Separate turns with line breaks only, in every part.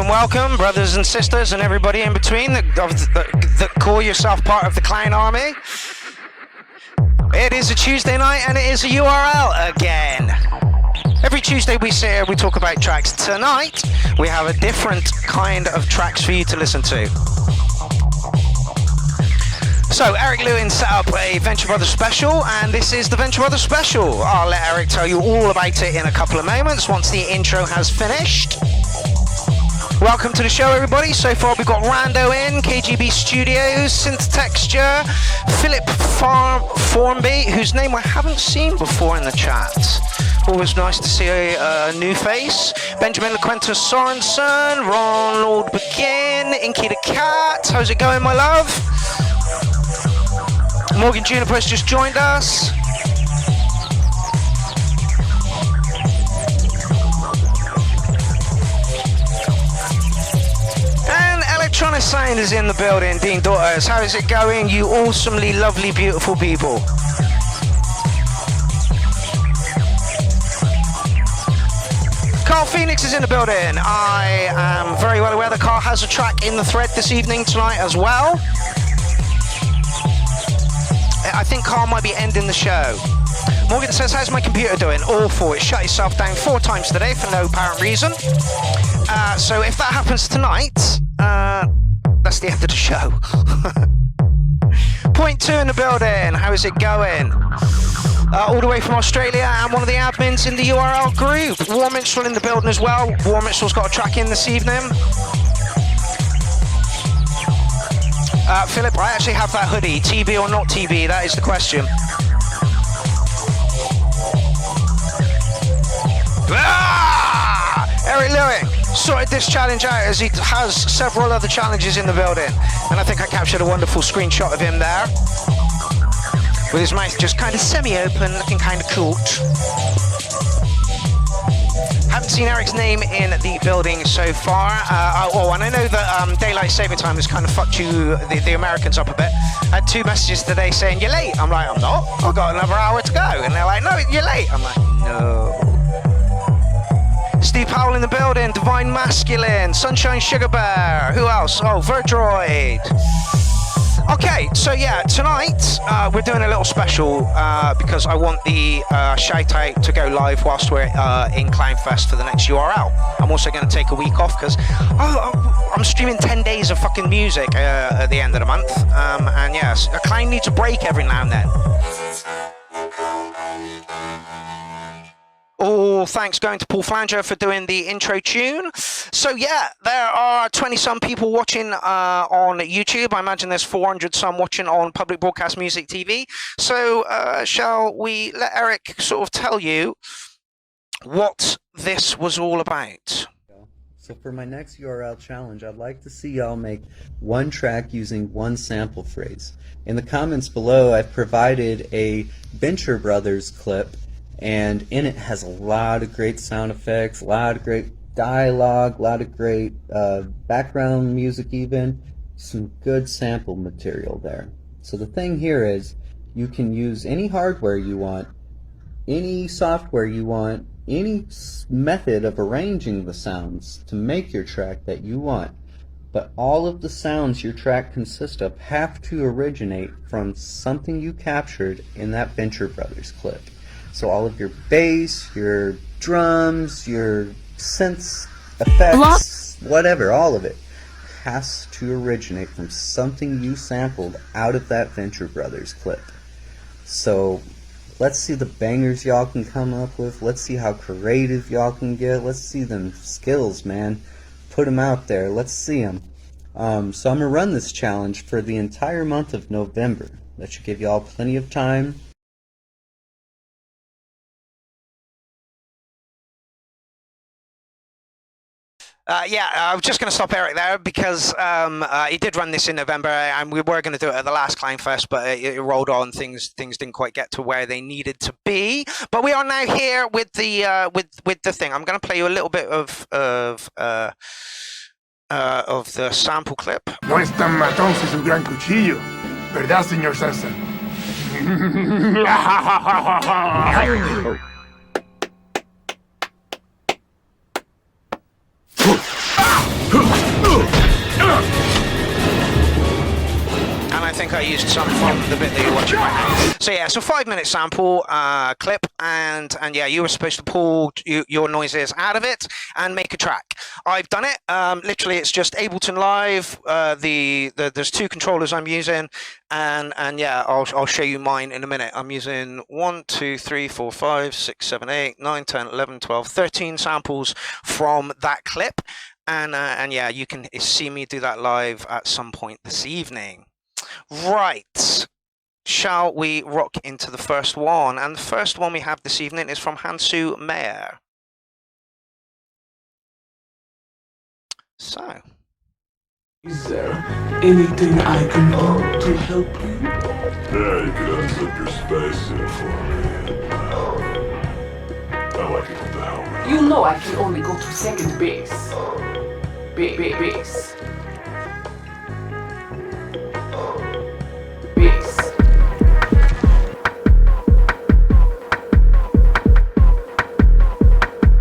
Welcome, brothers and sisters and everybody in between that call yourself part of the Clown Army. It is a Tuesday night and it is a U.R.L. again. Every Tuesday we sit here, we talk about tracks. Tonight, we have a different kind of tracks for you to listen to. So, Eric Lewin set up a Venture Brothers special, and this is the Venture Brothers special. I'll let Eric tell you all about it in a couple of moments once the intro has finished. Welcome to the show, everybody. So far, we've got Rando in, KGB Studios, Synth Texture, Philip Formby, whose name I haven't seen before in the chat. Always nice to see a new face. Benjamin LaQuenta Sorensen, Ronald Begin, Inky the Cat. How's it going, my love? Morgan Juniper has just joined us. Electronic Sound is in the building. Dean Daughters, how is it going, you awesomely lovely, beautiful people? Carl Phoenix is in the building. I am very well aware that Carl has a track in the thread this evening tonight as well. I think Carl might be ending the show. Morgan says, how's my computer doing? Awful. It shut itself down 4 times today for no apparent reason. So if that happens tonight, that's the end of the show. Point 2 in the building. How is it going? All the way from Australia, and one of the admins in the U.R.L. group. War Minstrel in the building as well. War Minstrel's got a track in this evening. Philip, I actually have that hoodie. TB or not TB? That is the question. Eric Lewin sorted this challenge out as he has several other challenges in the building, and I think I captured a wonderful screenshot of him there with his mouth just kind of semi-open, looking kind of cool. Haven't seen Eric's name in the building so far. And I know that daylight saving time has kind of fucked the Americans up a bit. I had 2 messages today saying, you're late. I'm like, I'm not. I've got another hour to go. And they're like, no, you're late. I'm like, no. Steve Powell in the building, Divine Masculine, Sunshine Sugar Bear, who else? Oh, Verdroid. Okay, so yeah, tonight we're doing a little special because I want the shout out to go live whilst we're in Clownfest for the next U.R.L. I'm also going to take a week off because I'm streaming 10 days of fucking music at the end of the month. And yes, a clown needs a break every now and then. All thanks going to Paul Flanger for doing the intro tune. So yeah, there are 20-some people watching on YouTube. I imagine there's 400-some watching on Public Broadcast Music TV. So shall we let Eric sort of tell you what this was all about?
So for my next U.R.L. challenge, I'd like to see y'all make one track using one sample phrase. In the comments below, I've provided a Venture Brothers clip, and in it has a lot of great sound effects, a lot of great dialogue, a lot of great background music even, some good sample material there. So the thing here is, you can use any hardware you want, any software you want, any method of arranging the sounds to make your track that you want. But all of the sounds your track consists of have to originate from something you captured in that Venture Brothers clip. So all of your bass, your drums, your synths, effects, whatever, all of it has to originate from something you sampled out of that Venture Brothers clip. So let's see the bangers y'all can come up with. Let's see how creative y'all can get. Let's see them skills, man. Put them out there. Let's see them. So I'm going to run this challenge for the entire month of November. That should give y'all plenty of time.
Yeah, I was just going to stop Eric there because he did run this in November, and we were going to do it at the last Clownfest, but it rolled on. Things didn't quite get to where they needed to be. But we are now here with the with the thing. I'm going to play you a little bit of the sample clip.
No es tan matón si es un gran cuchillo, ¿verdad, señor César?
And I think I used some from the bit that you're watching right now. So yeah, so 5-minute sample clip, and yeah, you were supposed to pull your noises out of it and make a track. I've done it. Literally, it's just Ableton Live. There's 2 controllers I'm using, and yeah, I'll show you mine in a minute. I'm using 1, 2, 3, 4, 5, 6, 7, 8, 9, 10, 11, 12, 13 samples from that clip. And yeah, you can see me do that live at some point this evening. Right, shall we rock into the first one? And the first one we have this evening is from Hansu Mayer. So,
is there anything I can do to help you?
Yeah, you could unzip your spacesuit for me. I like it with the helmet.
You know I can only go to second base. Base. Base. Base.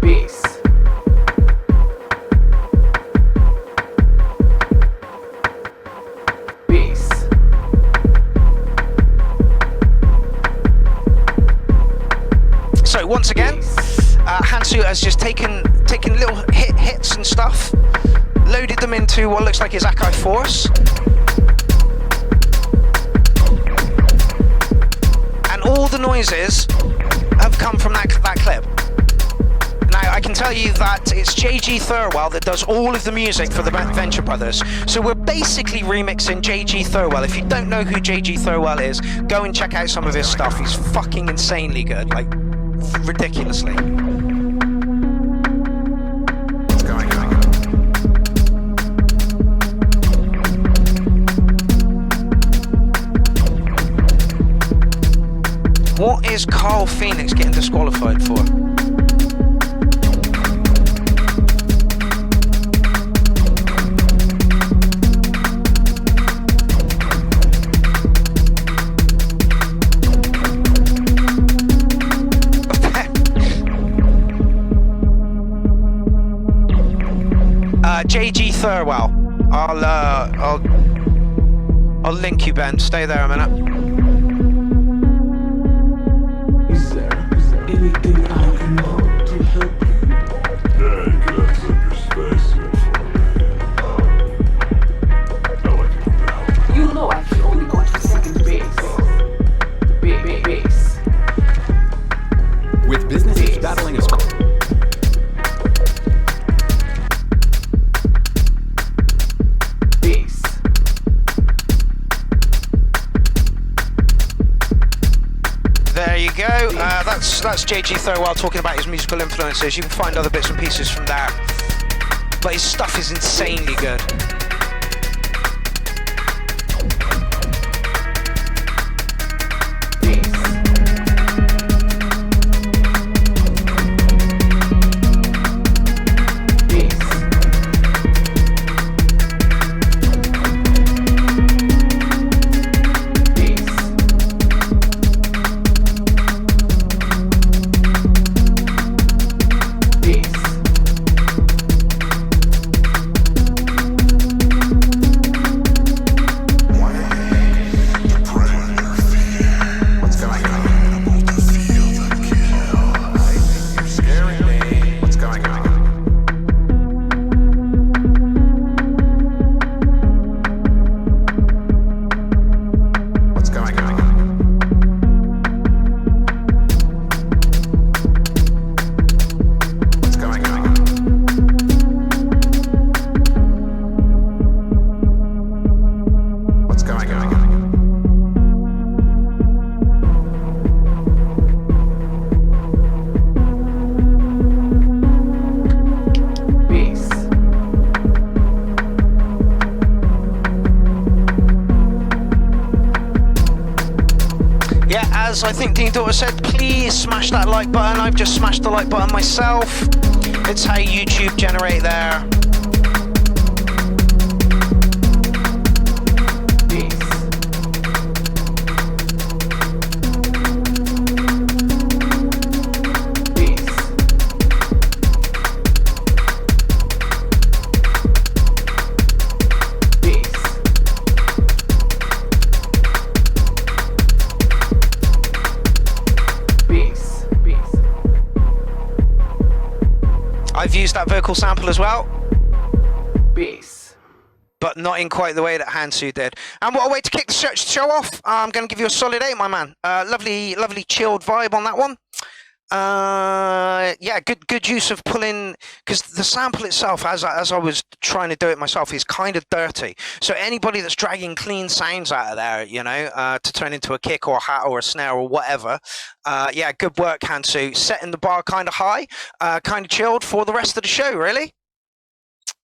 Base.
So once again, Hansu has just taken little hits and stuff, loaded them into what looks like his Akai Force, and all the noises have come from that clip. Now I can tell you that it's J.G. Thirlwell that does all of the music for the Venture Brothers. So we're basically remixing J.G. Thirlwell. If you don't know who J.G. Thirlwell is, go and check out some of his stuff. He's fucking insanely good, like ridiculously. What is Carl Phoenix getting disqualified for? J.G. Thirlwell. I'll I'll link you, Ben. Stay there a minute.
Is there anything I can do to help you?
Yeah, you could have some your spacesuit for me. I like it now.
You know I can only go to second base. Base.
With businesses battling a
Base.
There you go. That's JG Thirlwell talking about his musical influences. You can find other bits and pieces from there. But his stuff is insanely good. As I think Dean Daughter said, please smash that like button. I've just smashed the like button myself. It's how YouTube generate there. I've used that vocal sample as well.
Bass.
But not in quite the way that Hansu did. And what a way to kick the show off. I'm going to give you a solid 8, my man. Lovely chilled vibe on that one. Yeah, good use of pulling, because the sample itself, as I was trying to do it myself, is kind of dirty. So anybody that's dragging clean sounds out of there, you know, to turn into a kick or a hat or a snare or whatever, yeah, good work, Hansu. Setting the bar kind of high, kind of chilled for the rest of the show, really.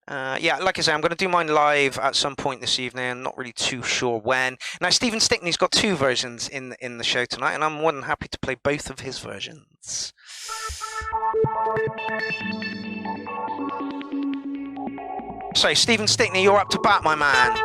Yeah, like I say, I'm going to do mine live at some point this evening. Not really too sure when. Now, Stephen Stickney's got 2 versions in the show tonight, and I'm more than happy to play both of his versions. So, Stephen Stickney, you're up to bat, my man.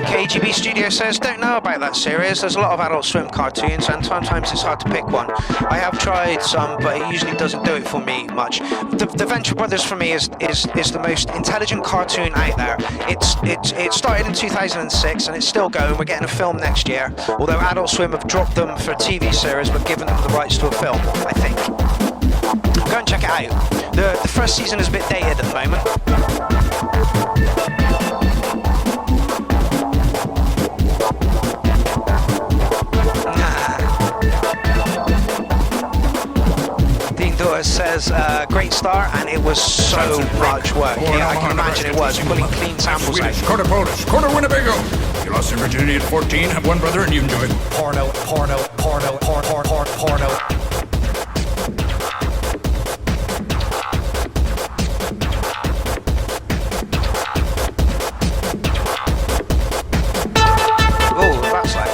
KGB Studio says, don't know about that series. There's a lot of Adult Swim cartoons and sometimes it's hard to pick one. I have tried some, but it usually doesn't do it for me much. The Venture Brothers for me is the most intelligent cartoon out there. It started in 2006 and it's still going. We're getting a film next year, although Adult Swim have dropped them for a TV series but given them the rights to a film, I think. Go and check it out. The first season is a bit dated at the moment. Dean Daughter says, great start, and it was so much work. Yeah, I can imagine it was, pulling clean samples out.
Quarter Polish, quarter Winnebago. You lost your virginity at 14, have one brother, and you enjoyed porno.
Oh, that's loud.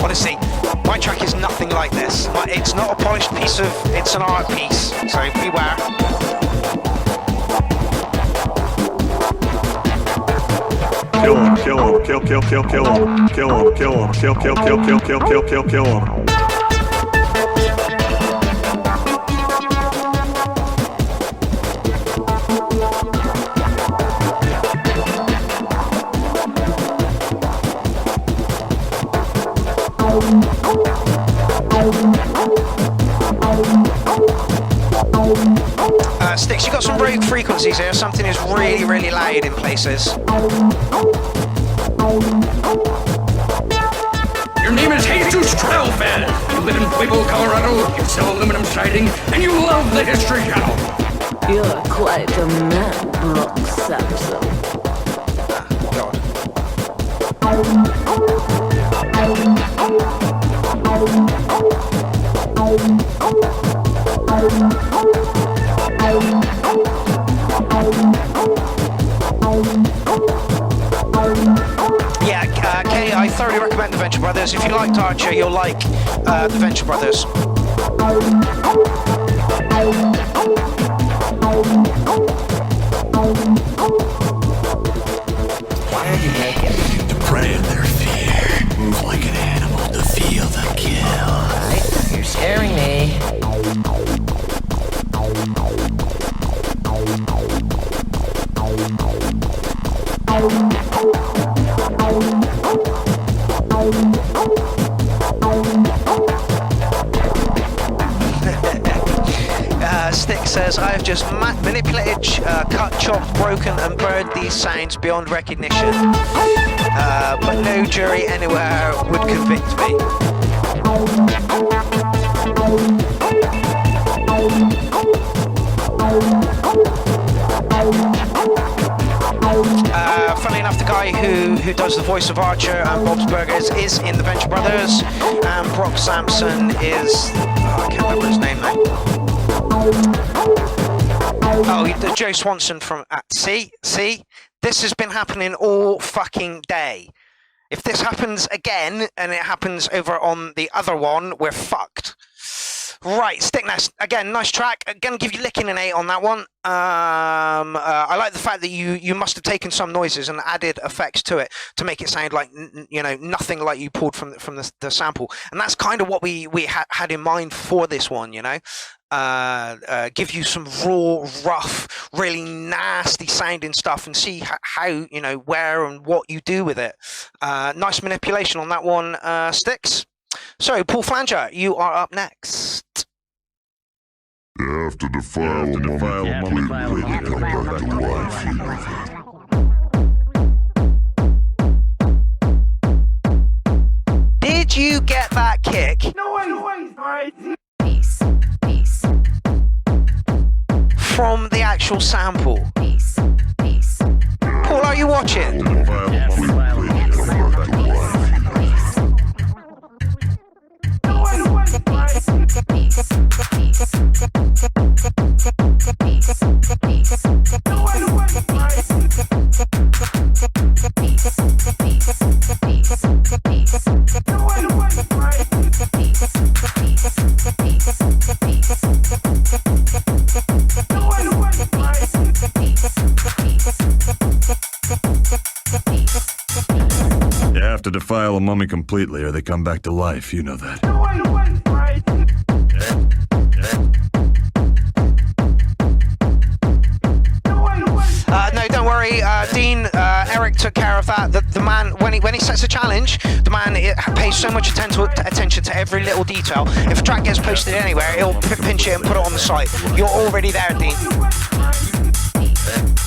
Honestly, my track is nothing like this. It's not a polished piece of, it's an art piece, so beware.
Kill him, kill him, kill him, kill him, kill him, kill him.
Sticks, you got some rogue frequencies here. Something is really, really loud in places.
Your name is Jesus Trailfan. You live in Pueblo, Colorado. You sell aluminum siding, and you love the History Channel.
You're quite a man, Brock Sampson.
Yeah, Kay, I thoroughly recommend the Venture Brothers. If you liked Archer, you'll like the Venture Brothers.
To prey on their fear. Move like an animal to feel the kill.
Alright, you're scaring me.
Stick says, I have just manipulated, cut, chopped, broken and burned these sounds beyond recognition. But no jury anywhere would convict me. Funnily enough, the guy who does the voice of Archer and Bob's Burgers is in the Venture Brothers, and Brock Sampson is... I can't remember his name now. Oh, Joe Swanson from... see? This has been happening all fucking day. If this happens again, and it happens over on the other one, we're fucked. Right, Stickness, again, nice track. I'm going to give you licking an 8 on that one. I like the fact that you must have taken some noises and added effects to it to make it sound like, nothing like you pulled from the sample. And that's kind of what we had in mind for this one, give you some raw, rough, really nasty sounding stuff and see how where and what you do with it. Nice manipulation on that one, Sticks. So, Paul Flanger, you are up next.
After the file, come back to life, you know that.
Did you get that kick?
Peace.
From the actual sample?
Peace.
Paul, are you watching?
You have to defile a mummy completely or they come back to life, you know that.
No, don't worry, Dean, Eric took care of that. The man, when he sets a challenge, the man pays so much attention to every little detail. If a track gets posted anywhere, he'll pinch it and put it on the site. You're already there, Dean.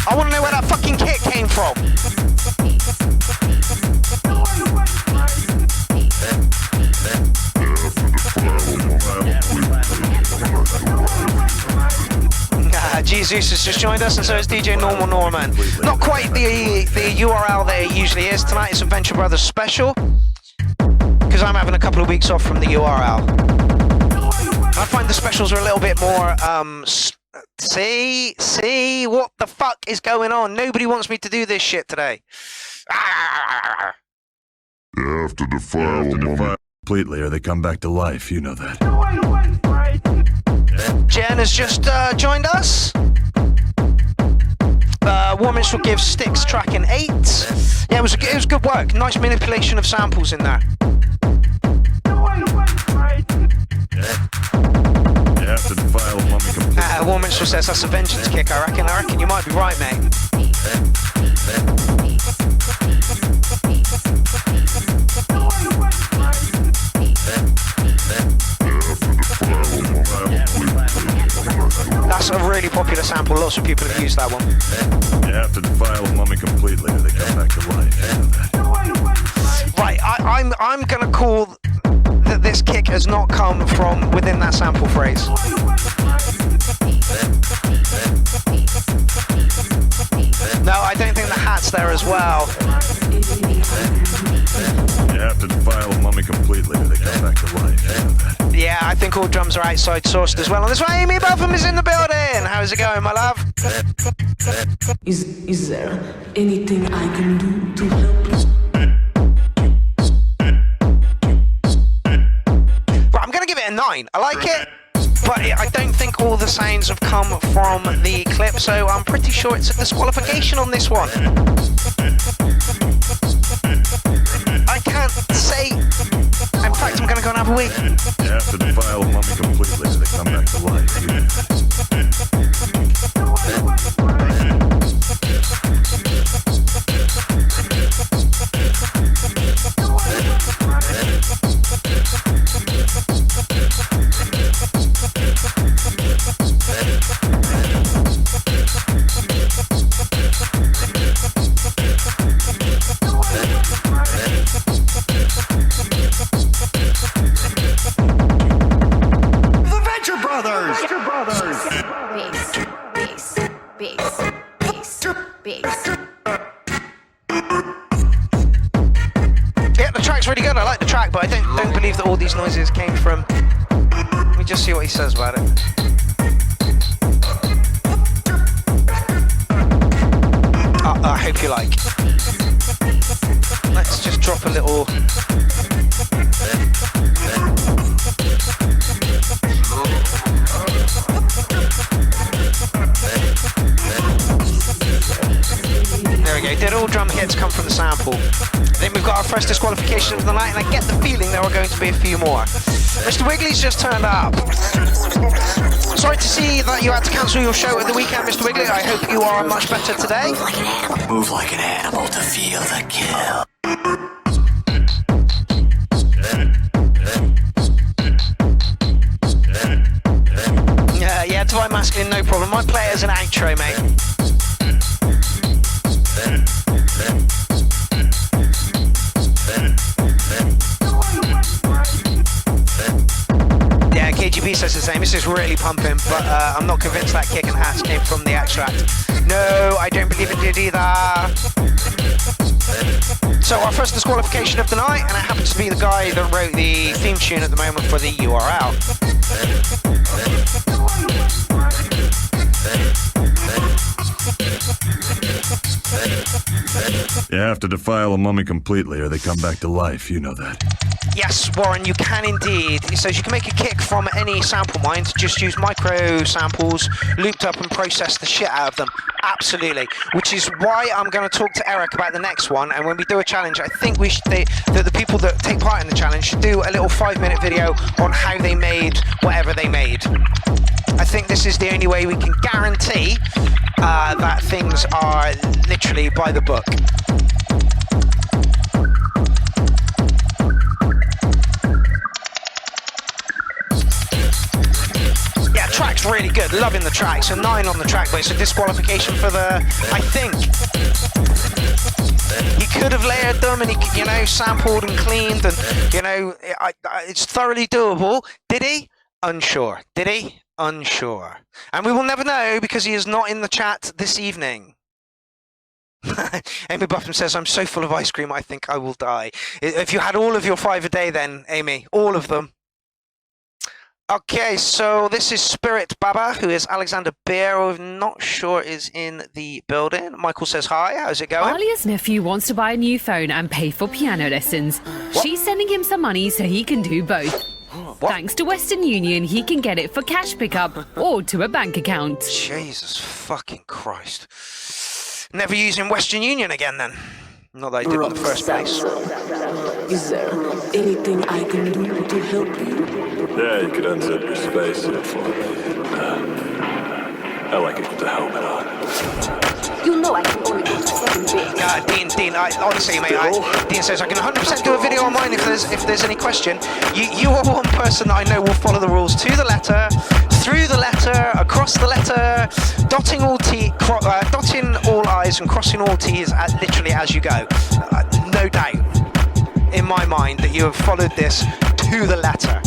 I want to know where that fucking kit came from. Jesus has just joined us, and so is DJ Normal Norman. Not quite the U.R.L. that it usually is. Tonight it's a Venture Brothers special, because I'm having a couple of weeks off from the U.R.L. I find the specials are a little bit more, see, what the fuck is going on? Nobody wants me to do this shit today.
You have to defile a mummy completely or they come back to life, you know that.
Jen has just joined us. Warmish will give Sticks track an 8. Yeah, it was good work. Nice manipulation of samples in there.
You have to defile a mummy completely.
Warmish says that's a vengeance kick, I reckon you might be right, mate. That's a really popular sample. Lots of people have used that one.
You have to defile a mummy completely or they come back to life. You know that.
Right, I'm gonna call that this kick has not come from within that sample phrase. No, I don't think the hat's there as well.
You have to defile a mummy completely or they come back to life. You know that.
Yeah, I think all drums are outside sourced as well. On this way, Amy Buffum is in the building. How's it going, my love?
Is there anything I can do to help you?
Right, I'm gonna give it a 9. I like it, but I don't think all the sounds have come from the clip, so I'm pretty sure it's a disqualification on this one. I can't say. In fact, I'm gonna go and have a wee.
You have to defile a mummy completely or they come back to life. You know that.
Yeah, the track's really good. I like the track, but I don't believe that all these noises came from. Let me just see what he says about it. I hope you like. Let's just drop a little. There we go. Did all drum hits come from the sample? Then we've got our first disqualification of the night, and I get the feeling there are going to be a few more. Mr. Wiggly's just turned up. Sorry to see that you had to cancel your show at the weekend, Mr. Wiggly. I hope you are much better today.
Move like an animal to feel the kill.
Yeah, Divine Masculine, no problem. I play it as an outro, mate. Yeah, KGB says the same. This is really pumping, but I'm not convinced that kick and hats came from the extract. No, I don't believe it did either. So our first disqualification of the night, and it happens to be the guy that wrote the theme tune at the moment for the U.R.L.
You have to defile a mummy completely or they come back to life, you know that.
Yes, Warren, you can indeed. It says you can make a kick from any sample mind, just use micro samples, looped up and process the shit out of them. Absolutely. Which is why I'm going to talk to Eric about the next one, and when we do a challenge, I think we should, that the people that take part in the challenge should do a little 5-minute video on how they made whatever they made. I think this is the only way we can guarantee that things are literally by the book. Yeah, track's really good. Loving the track. So 9 on the track, but it's a disqualification for the, I think. He could have layered them and he, you know, sampled and cleaned and, you know, it's thoroughly doable. Did he? Unsure. Did he? Unsure. And we will never know because he is not in the chat this evening. Amy Buffum says, I'm so full of ice cream, I think I will die. If you had all of your 5 a day then, Amy, all of them, Okay, so this is Spirit Baba, who is Alexander Beer, who I'm not sure is in the building. Michael says hi, how's it going?
Alia's nephew wants to buy a new phone and pay for piano lessons. She's sending him some money so he can do both. Thanks to Western Union, he can get it for cash pickup or to a bank account.
Jesus fucking Christ. Never using Western Union again then. Not that I did in the first place.
Is there anything I can do to help you?
Yeah, you could unzip your spacesuit for me. I like it with the helmet on.
You know I can only go to second base.
Dean, honestly, mate, Dean says I can 100% do a video on mine if there's any question. You are one person that I know will follow the rules to the letter, through the letter, across the letter, dotting all I's and crossing all T's literally as you go. No doubt in my mind that you have followed this to the letter.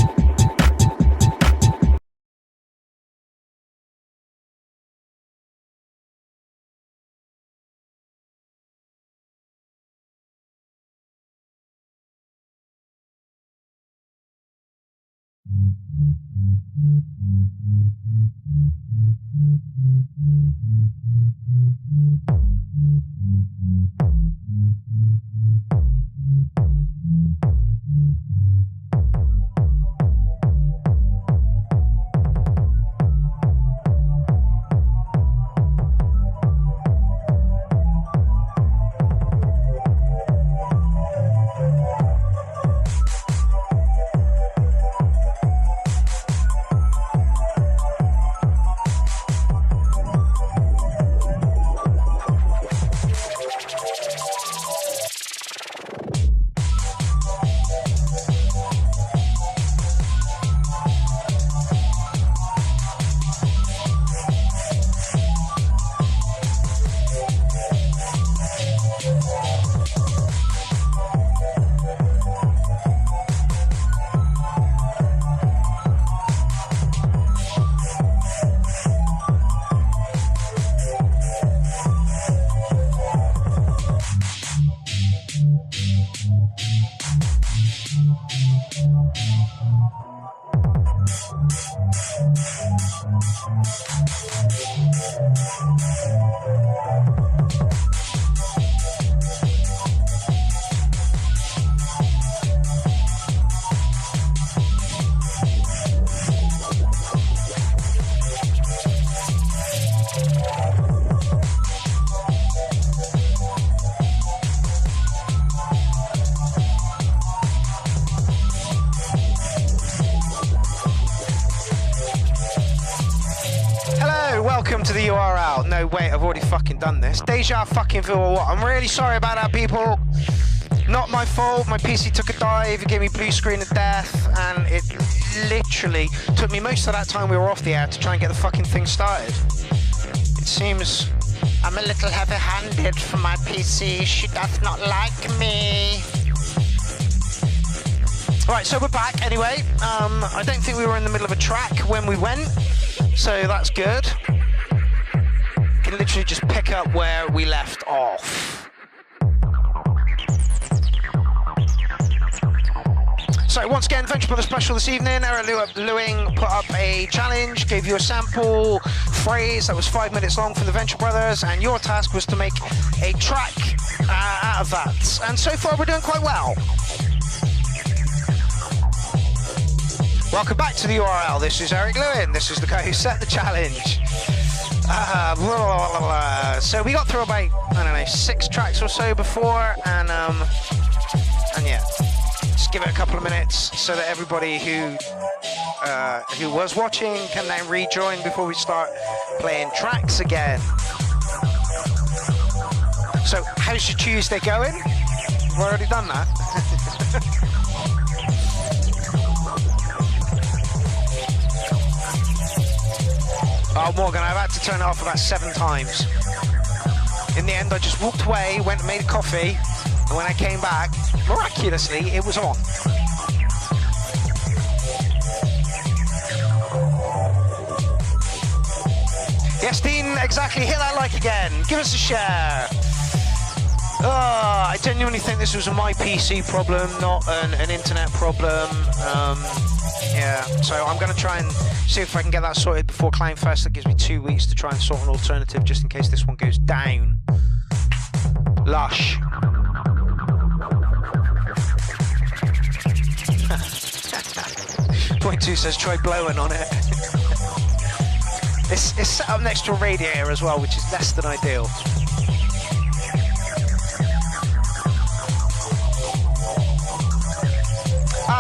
Welcome to the U.R.L. No, wait, I've already fucking done this. Deja fucking vu or what? I'm really sorry about that, people. Not my fault. My PC took a dive, it gave me blue screen of death, and it literally took me most of that time we were off the air to try and get the fucking thing started. It seems I'm a little heavy-handed for my PC. She doth not like me. Right, so we're back anyway. I don't think we were in the middle of a track when we went, so that's good. Can literally just pick up where we left off. So once again, Venture Brothers special this evening. Eric Lewing put up a challenge, gave you a sample phrase that was 5 minutes long from the Venture Brothers, and your task was to make a track out of that. And so far we're doing quite well. Welcome back to the U.R.L. This is Eric Lewin. This is the guy who set the challenge. So we got through about, I don't know, 6 tracks or so before, and yeah, just give it a couple of minutes so that everybody who was watching can then rejoin before we start playing tracks again. So how's your Tuesday going? We've already done that. Oh, Morgan, I've had to turn it off about 7 times. In the end, I just walked away, went and made a coffee, and when I came back, miraculously, it was on. Yes, Dean, exactly. Hit that like again. Give us a share. Oh, I genuinely think this was a my PC problem, not an internet problem. Yeah, so I'm going to try and see if I can get that sorted before Clownfest. That gives me 2 weeks to try and sort an alternative just in case this one goes down. Lush. Point 2 says try blowing on it. It's set up next to a radiator as well, which is less than ideal.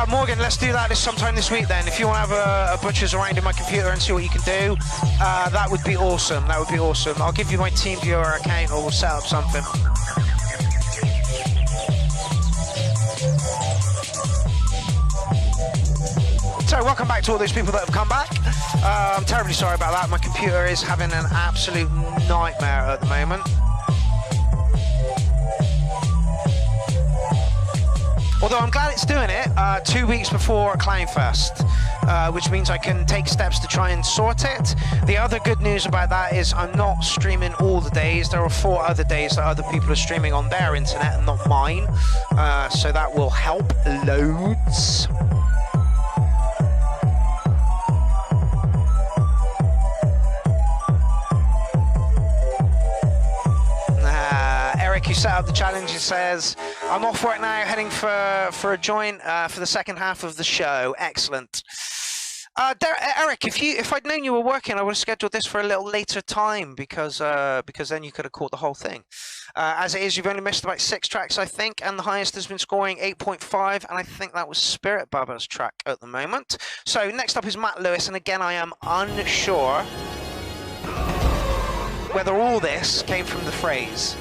Morgan, let's do that sometime this week then. If you want to have a butcher's around in my computer and see what you can do, that would be awesome. That would be awesome. I'll give you my TeamViewer account or we'll set up something. So welcome back to all those people that have come back. I'm terribly sorry about that. My computer is having an absolute nightmare at the moment. Although I'm glad it's doing it 2 weeks before Clownfest, which means I can take steps to try and sort it. The other good news about that is I'm not streaming all the days. There are 4 other days that other people are streaming on their internet and not mine. So that will help loads. Eric, who set up the challenge, says, I'm off work now, heading for a joint for the second half of the show. Excellent. Eric, if I'd known you were working, I would have scheduled this for a little later time because then you could have caught the whole thing. As it is, you've only missed about 6 tracks, I think, and the highest has been scoring 8.5, and I think that was Spirit Baba's track at the moment. So next up is Matt Lewis, and again, I am unsure whether all this came from the phrase.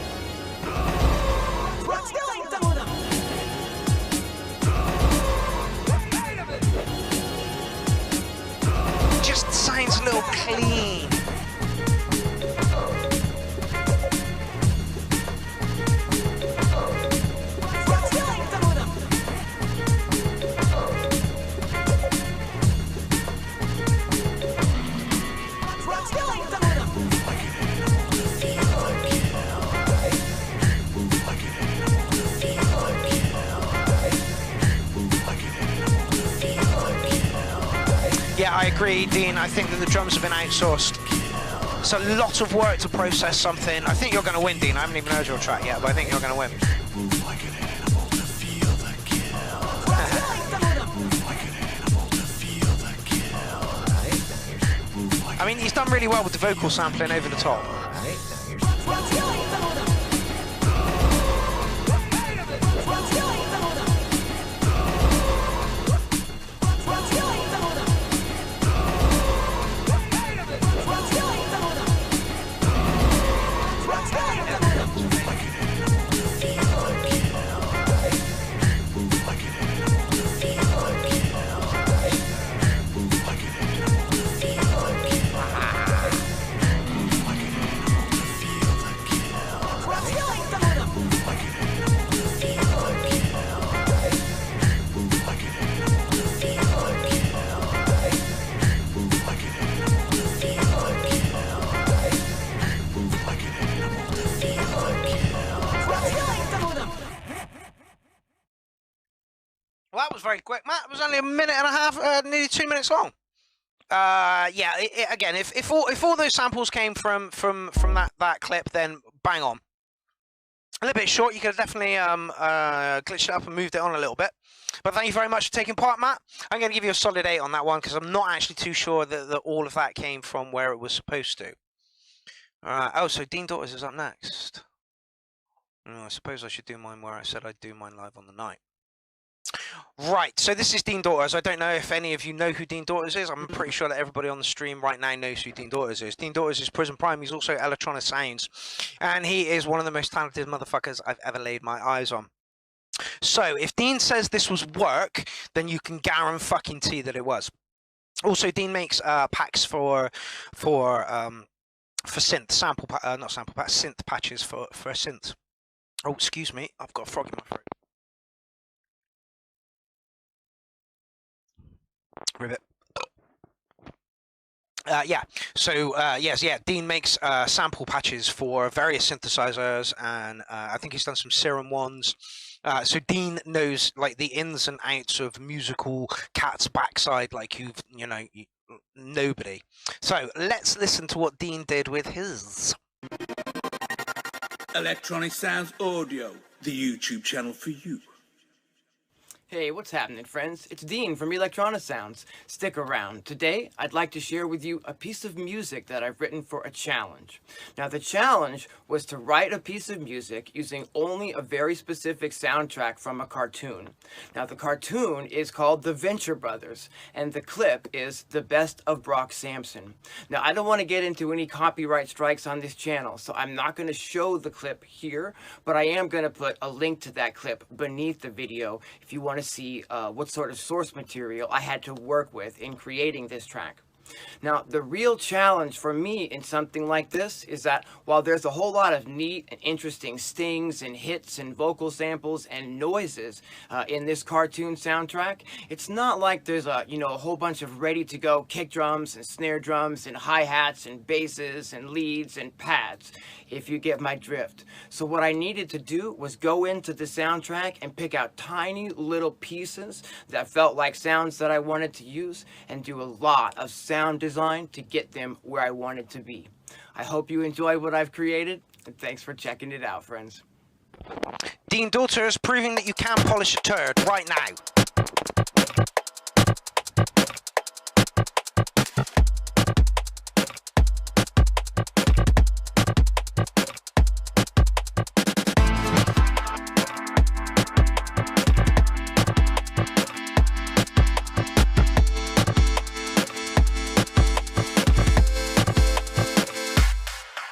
Just sounds a little clean. Yeah, I agree, Dean. I think that the drums have been outsourced. It's a lot of work to process something. I think you're going to win, Dean. I haven't even heard your track yet, but I think you're going to win. I mean, he's done really well with the vocal sampling over the top. Well, that was very quick, Matt. It was only a minute and a half, nearly 2 minutes long. Yeah. Again, if all those samples came from that clip, then bang on. A little bit short. You could have definitely glitched it up and moved it on a little bit. But thank you very much for taking part, Matt. I'm going to give you a solid 8 on that one because I'm not actually too sure that all of that came from where it was supposed to. All right. Oh, so Dean Daughters is up next. I suppose I should do mine where I said I'd do mine live on the night. Right, so this is Dean Daughters. I don't know if any of you know who Dean Daughters is. I'm pretty sure that everybody on the stream right now knows who Dean Daughters is. Dean Daughters is Prison Prime. He's also Electronic Sounds. And he is one of the most talented motherfuckers I've ever laid my eyes on. So, if Dean says this was work, then you can guarantee that it was. Also, Dean makes packs for synth, synth patches for synth. Oh, excuse me. I've got a frog in my throat. Ribbit. Dean makes sample patches for various synthesizers, and I think he's done some Serum ones. So Dean knows like the ins and outs of musical cat's backside like nobody. So let's listen to what Dean did with his.
Electronic Sounds Audio, the YouTube channel for you.
Hey, what's happening, friends? It's Dean from Electronic Sounds. Stick around. Today, I'd like to share with you a piece of music that I've written for a challenge. Now, the challenge was to write a piece of music using only a very specific soundtrack from a cartoon. Now, the cartoon is called The Venture Brothers, and the clip is The Best of Brock Sampson. Now, I don't want to get into any copyright strikes on this channel, so I'm not going to show the clip here, but I am going to put a link to that clip beneath the video if you want to see what sort of source material I had to work with in creating this track. Now, the real challenge for me in something like this is that while there's a whole lot of neat and interesting stings and hits and vocal samples and noises in this cartoon soundtrack, it's not like there's a whole bunch of ready-to-go kick drums and snare drums and hi-hats and basses and leads and pads, if you get my drift. So what I needed to do was go into the soundtrack and pick out tiny little pieces that felt like sounds that I wanted to use and do a lot of sound design to get them where I wanted to be. I hope you enjoy what I've created, and thanks for checking it out, friends.
Dean Daughters proving that you can polish a turd right now.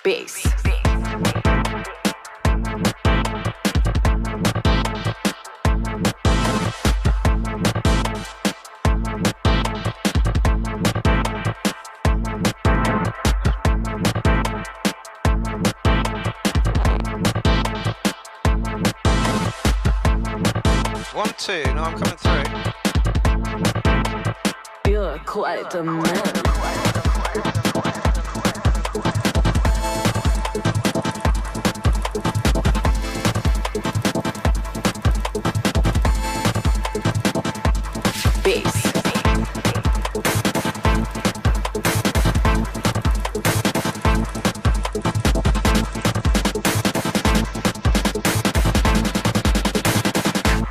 Bass.
One, two. No, I'm coming through.
You're quite a man.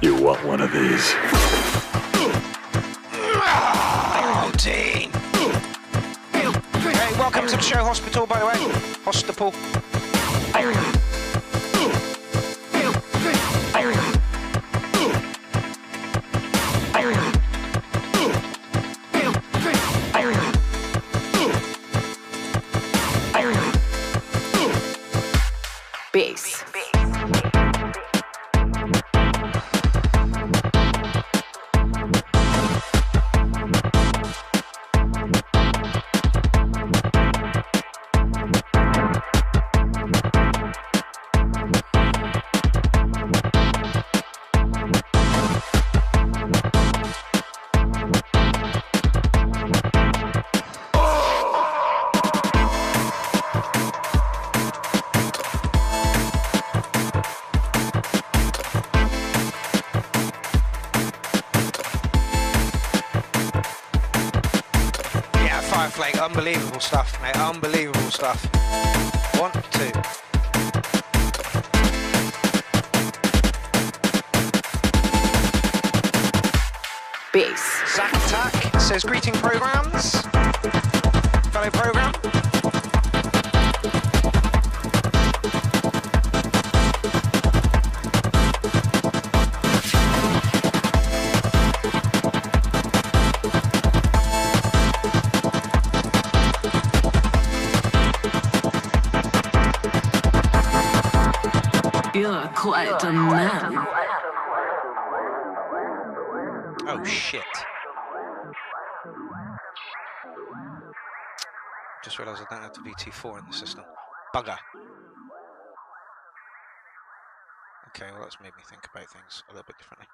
You want one of these?
Oh, Dean. Hey, welcome to the show, Hospital, by the way. Hospital.
Bass.
Fireflake, unbelievable stuff, mate. Unbelievable stuff. 1, 2.
Bass.
Zack Attack says greeting programs. Fellow program.
You're quite a man.
Oh shit. Just realised I don't have the VT4 in the system. Bugger. Okay, well that's made me think about things a little bit differently.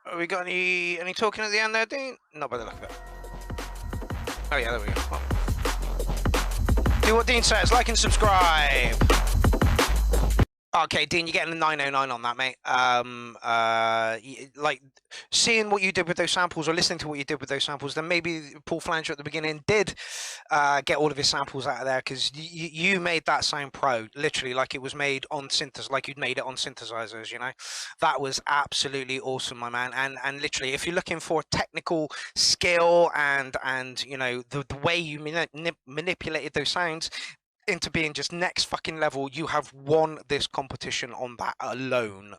Have we got any talking at the end there, Dean? Not by the look of it. Oh yeah, there we go. Well, do what Dean says, like and subscribe. Okay, Dean, you're getting a 909 on that, mate. Like, seeing what you did with those samples or listening to what you did with those samples, then maybe Paul Flanger at the beginning did get all of his samples out of there, because you made that sound pro, literally, like it was made on synthesizer, like you'd made it on synthesizers, you know? That was absolutely awesome, my man. And literally, if you're looking for technical skill and you know, the way you manipulated those sounds into being just next fucking level, you have won this competition on that alone.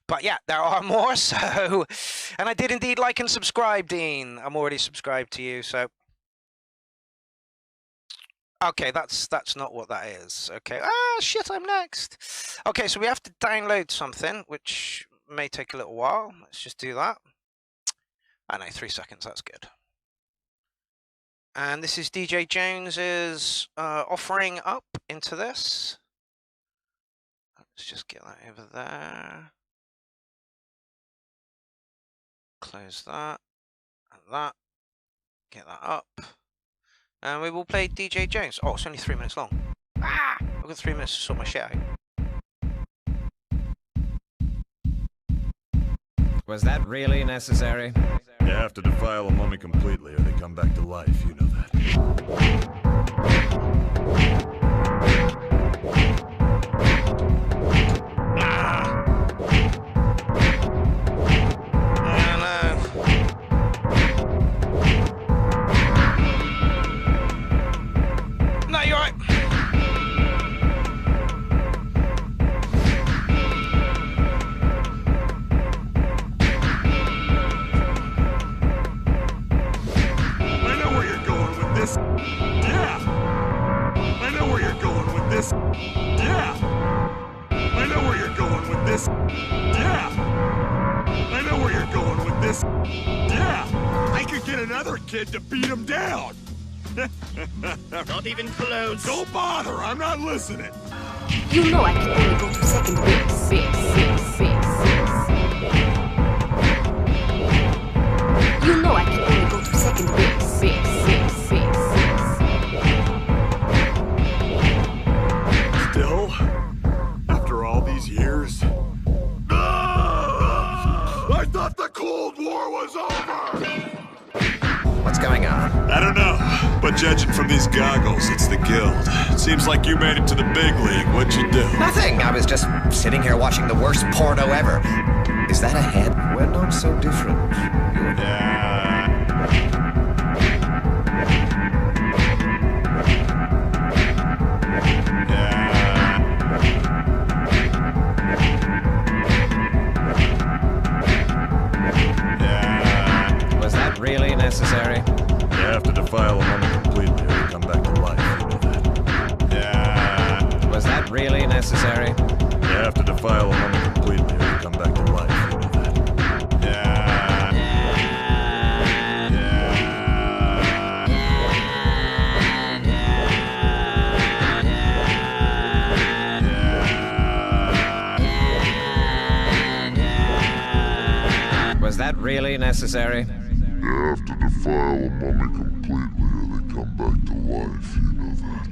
But yeah, there are more. So, and I did indeed like and subscribe, Dean. I'm already subscribed to you. So, okay, that's not what that is. Okay, shit, I'm next. Okay, so we have to download something, which may take a little while. Let's just do that. I know, 3 seconds. That's good. And this is DJ Jones's offering up into this. Let's just get that over there. Close that and that. Get that up. And we will play DJ Jones. Oh, it's only 3 minutes long. Ah! I've got 3 minutes to sort my shit out.
Was that really necessary?
You have to defile a mummy completely or they come back to life, you know that.
No, you're right.
Yeah! I know where you're going with this. Yeah! I know where you're going with this. Yeah! I know where you're going with this. Yeah! I could get another kid to beat him down!
Not even close.
Don't bother, I'm not listening!
You know I can only go to second base. You know I can only go to second base.
Still? After all these years? I thought the Cold War was over!
What's going on?
I don't know, but judging from these goggles, it's the Guild. It seems like you made it to the big league. What'd you do?
Nothing. I was just sitting here watching the worst porno ever. Is that a head? We're not so different. Was that really necessary?
You have to defile a mummy completely or they come back to life, you know that.
Was that really necessary?
You have to defile a mummy completely or they come back to life, you know that.
Was that really necessary?
You have to defile a mummy completely or they come back to life, you know that.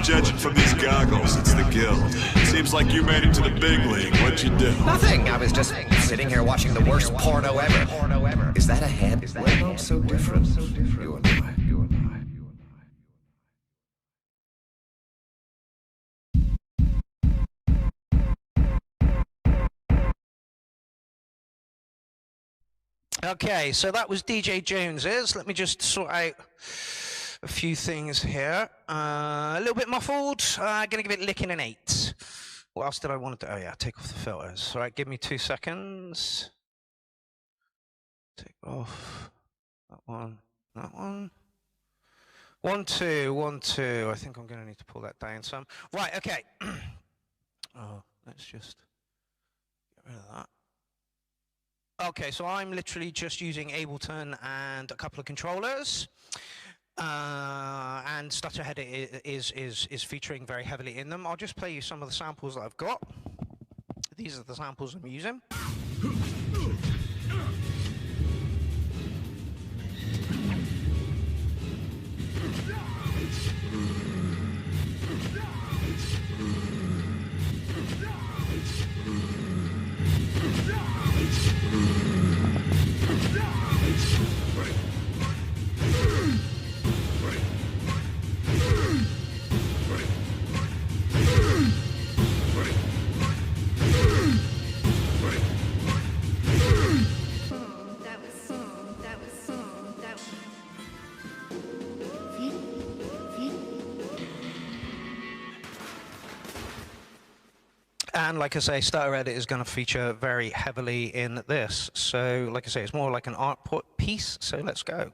Judging from these goggles, it's the Guild. Seems like you made it to the big league. What'd you do?
Nothing. I was just sitting here watching the worst porno ever. Is that a head? We're not so different. You and I.
Okay, so that was DJ Jones's. Let me just sort out a few things here. A little bit muffled. Gonna give it licking an 8. What else did I want to do? Oh yeah, take off the filters. All right, give me 2 seconds. Take off that one, that one. 1, 2, 1, 2. I think I'm gonna need to pull that down some. Right, okay. Oh, let's just get rid of that. Okay, so I'm literally just using Ableton and a couple of controllers. And Stutterhead is featuring very heavily in them. I'll just play you some of the samples that I've got. These are the samples I'm using. And like I say, Stutterhead is going to feature very heavily in this. So like I say, it's more like an art piece. So let's go.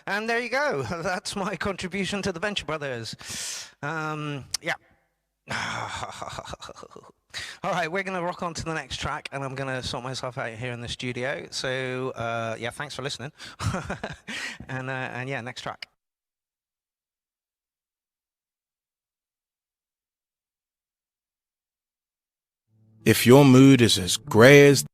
And there you go. That's my contribution to the Venture Brothers. Yeah. All right, we're going to rock on to the next track, and I'm going to sort myself out here in the studio. So, yeah, thanks for listening. And yeah, next track.
If your mood is as gray as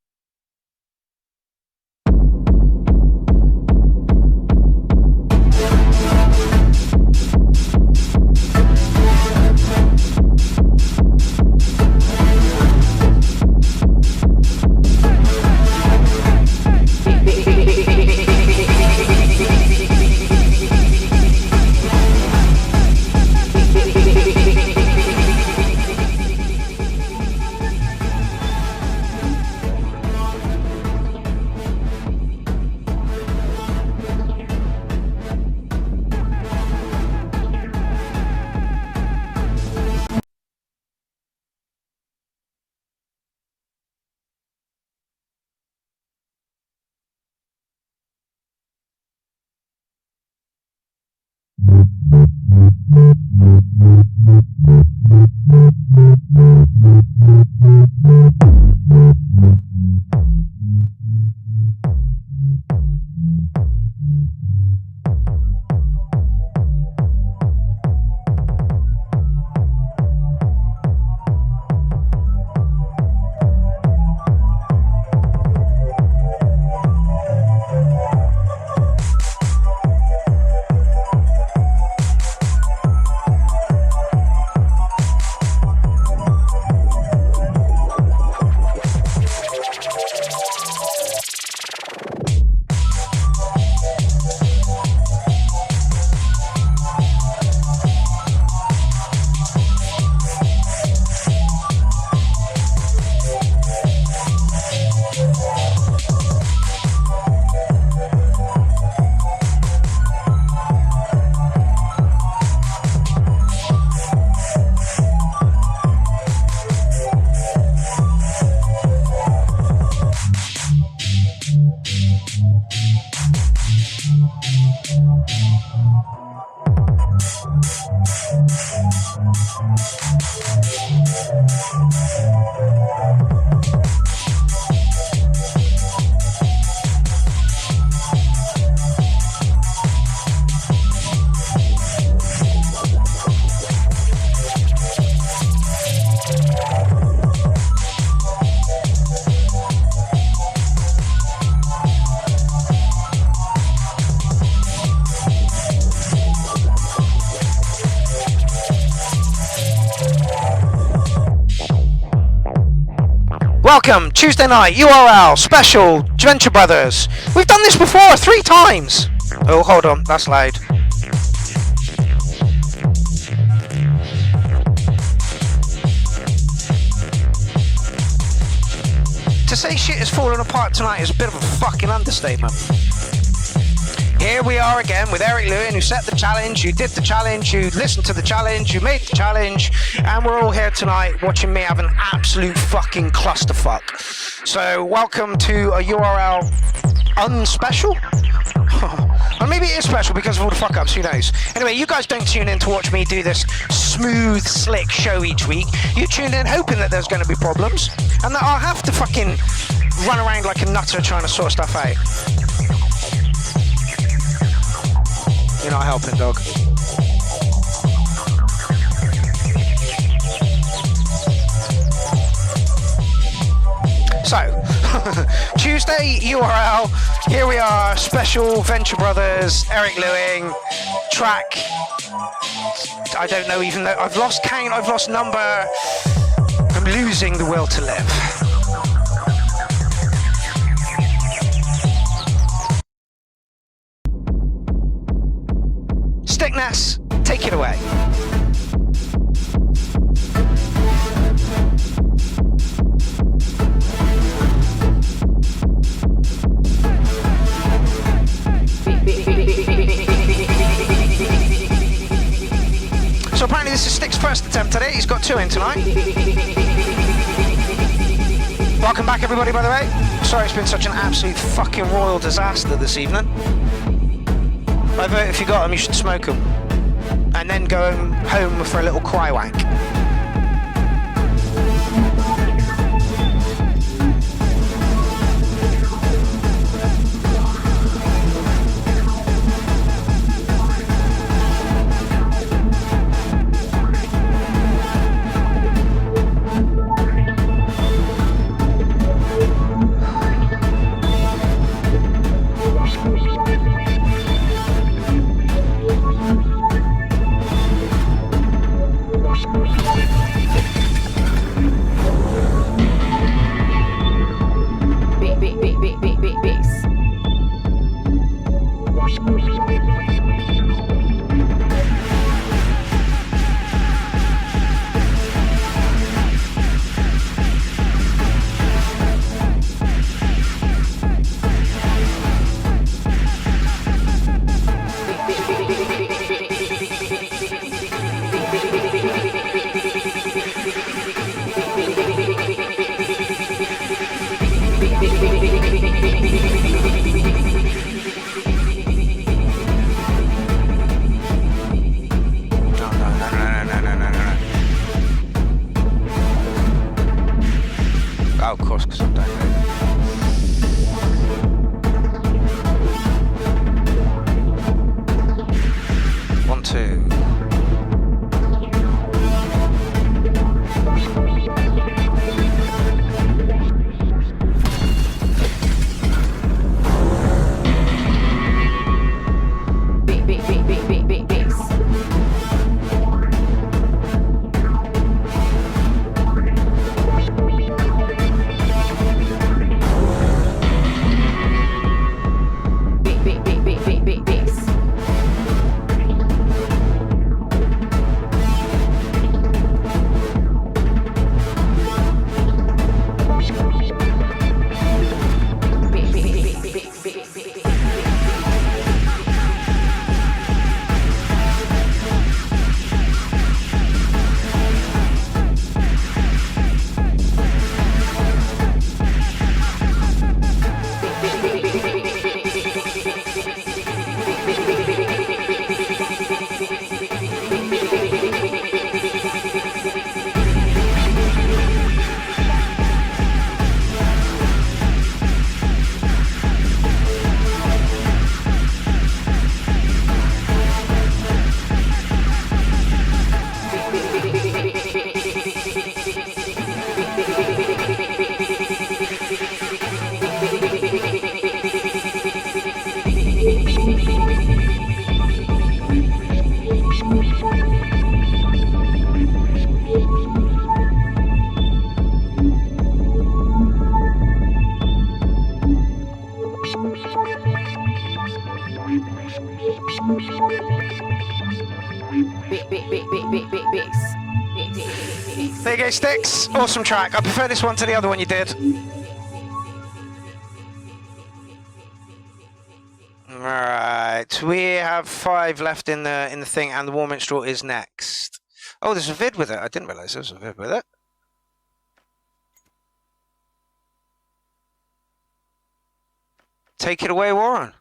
Welcome, Tuesday night, U.R.L, special, Venture Brothers. We've done this before, 3 times. Oh, hold on, that's loud. To say shit is falling apart tonight is a bit of a fucking understatement. Here we are again with Eric Lewin, who set the challenge, who did the challenge, who listened to the challenge, who made the challenge, and we're all here tonight watching me have an absolute fucking clusterfuck. So welcome to a U.R.L unspecial? Or maybe it is special because of all the fuck-ups, who knows. Anyway, you guys don't tune in to watch me do this smooth, slick show each week. You tune in hoping that there's going to be problems, and that I'll have to fucking run around like a nutter trying to sort stuff out. You're not helping, dog. So, Tuesday, U.R.L, here we are, special Venture Brothers, Eric Lewin, track, I don't know even though, I've lost count, I've lost number, I'm losing the will to live. Stickness, take it away. So apparently this is Stick's first attempt at it. He's got 2 in tonight. Welcome back everybody, by the way. Sorry it's been such an absolute fucking royal disaster this evening. I vote if you got them, you should smoke them. And then go home for a little cry wank. There you go, Sticks. Awesome track. I prefer this one to the other one you did. Alright, we have 5 left in the thing, and the War Minstrel is next. Oh, there's a vid with it. I didn't realise there was a vid with it. Take it away, Warren.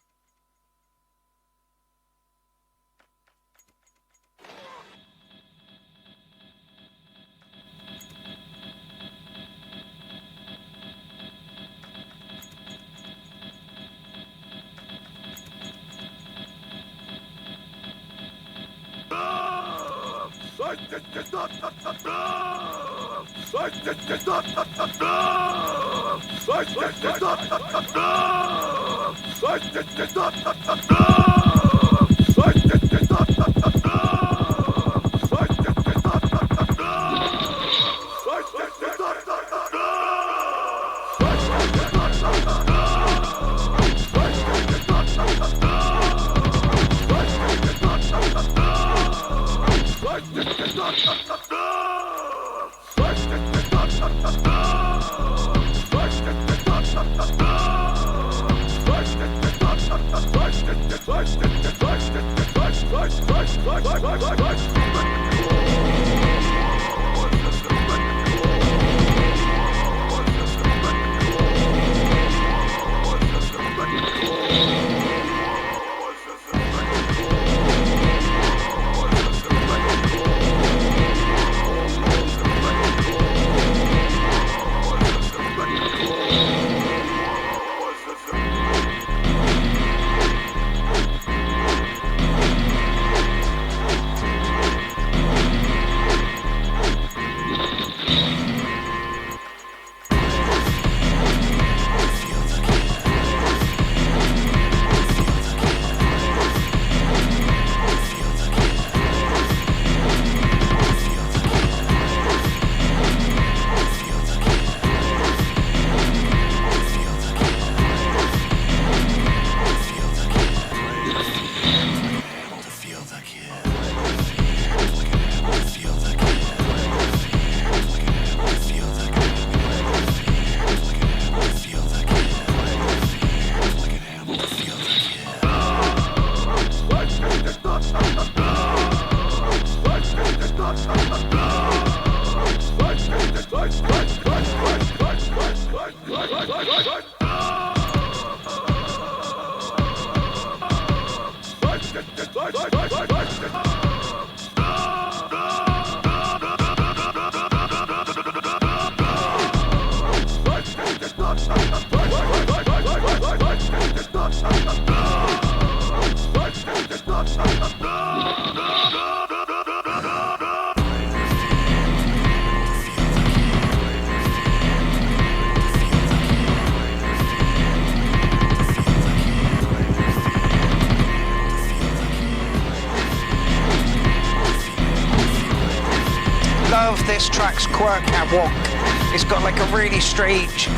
This track's quirk and wonk. It's got like a really strange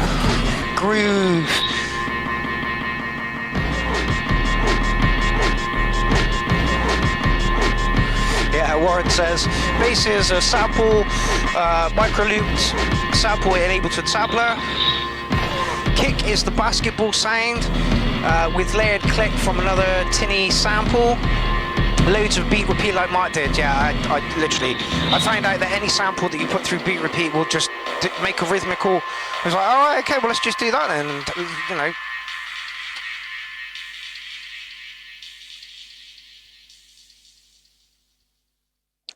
groove. Yeah, Warren says bass is a sample, micro-looped sample in Ableton Sampler. Kick is the basketball sound with layered click from another tinny sample. Loads of beat repeat like Mark did. Yeah, I found out that any sample that you put through beat repeat will just make a rhythmical. I was like, oh, okay, well let's just do that then, and, you know.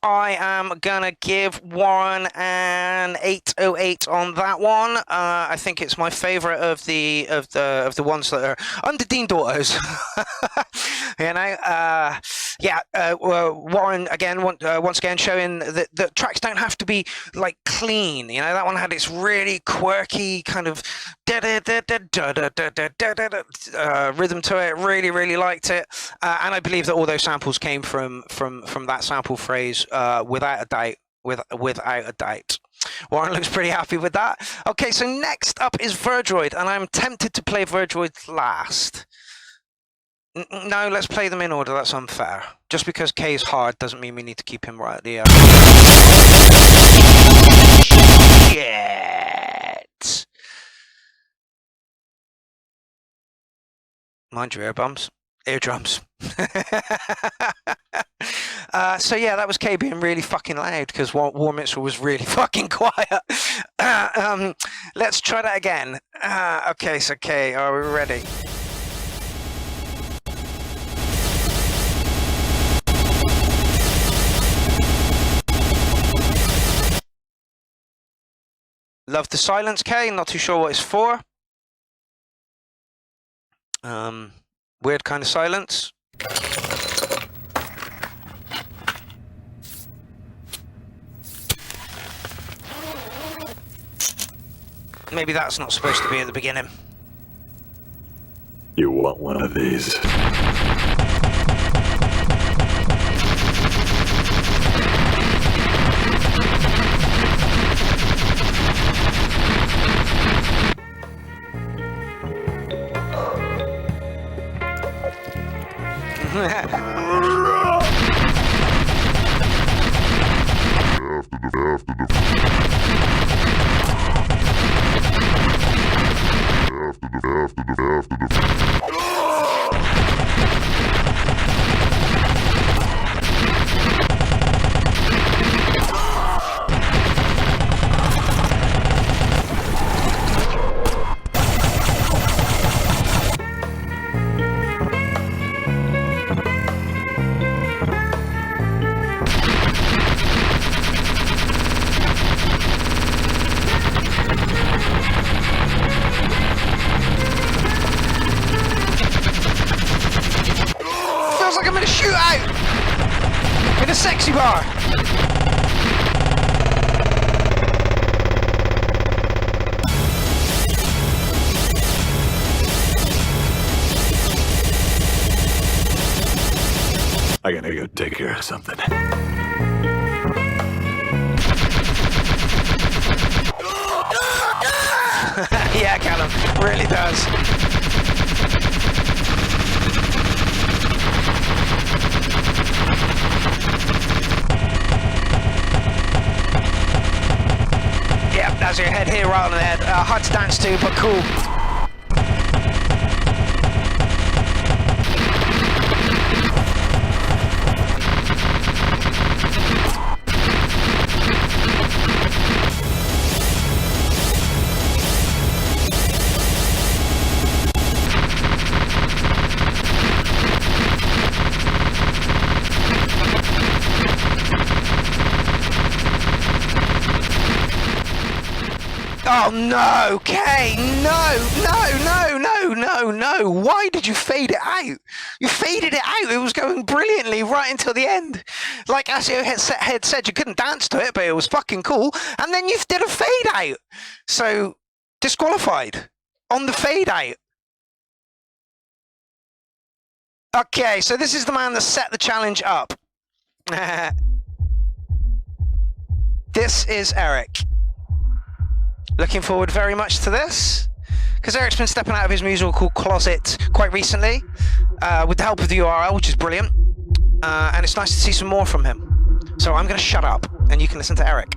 I am gonna give Warren an 808 on that one. I think it's my favourite of the ones that are under Dean Daughters. You know, Warren again once again showing that tracks don't have to be like clean. You know, that one had its really quirky kind of rhythm to it. Really liked it, and I believe that all those samples came from that sample phrase. Without a doubt. Warren looks pretty happy with that. Okay, so next up is Verdroid, and I'm tempted to play Verdroid last. No, let's play them in order. That's unfair. Just because K is hard doesn't mean we need to keep him right at the Shit. Mind your eardrums. So yeah, that was K being really fucking loud because War Mitchell was really fucking quiet. Let's try that again. Okay, so K, are we ready? Love the silence, K. Not too sure what it's for. Weird kind of silence. Maybe that's not supposed to be at the beginning.
You want one of these?
Feels like I'm in a shootout in a sexy bar.
I gotta go take care of something.
Yeah, Callum, really does. Yep, that's your head here right on the head. Hard to dance to, but cool. Oh no, Kay, no. Why did you fade it out? You faded it out. It was going brilliantly right until the end. Like Asio had said, you couldn't dance to it, but it was fucking cool. And then you did a fade out. So, disqualified on the fade out. Okay, so this is the man that set the challenge up. This is Eric. Looking forward very much to this, because Eric's been stepping out of his musical closet quite recently, with the help of the U.R.L, which is brilliant, and it's nice to see some more from him. So I'm going to shut up, and you can listen to Eric.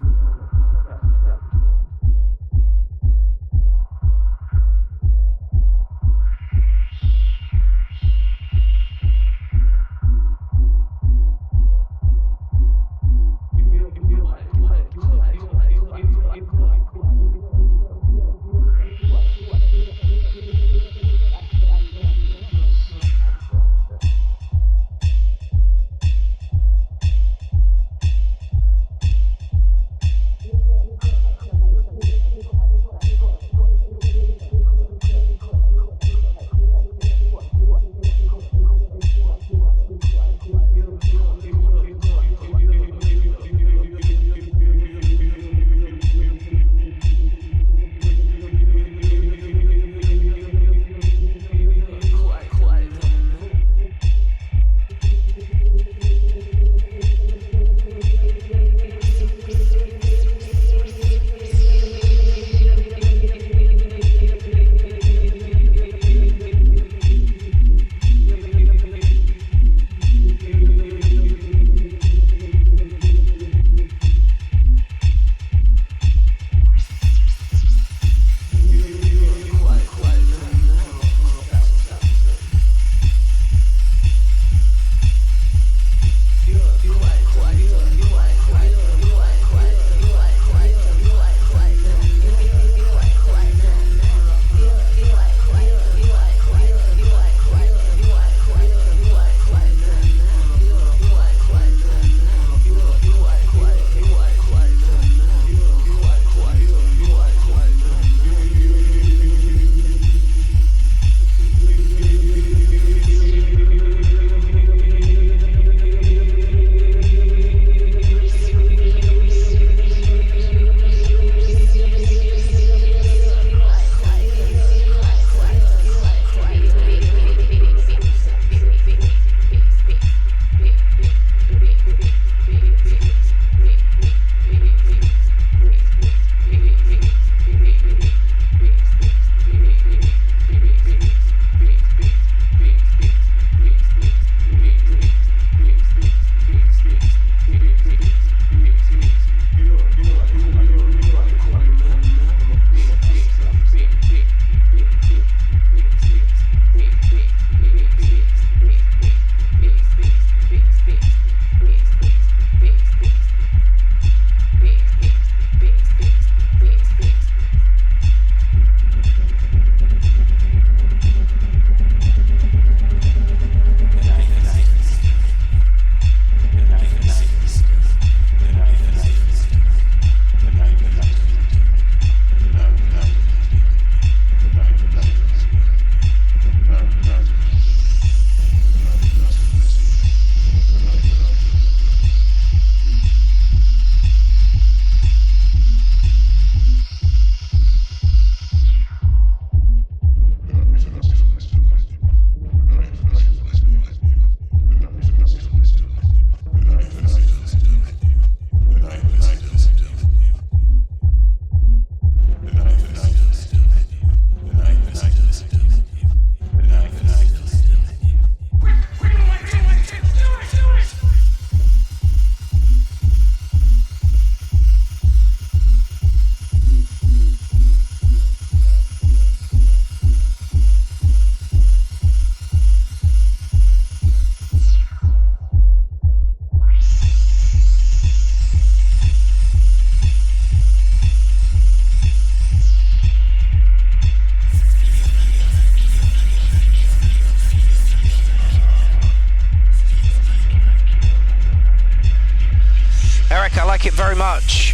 Eric, I like it very much.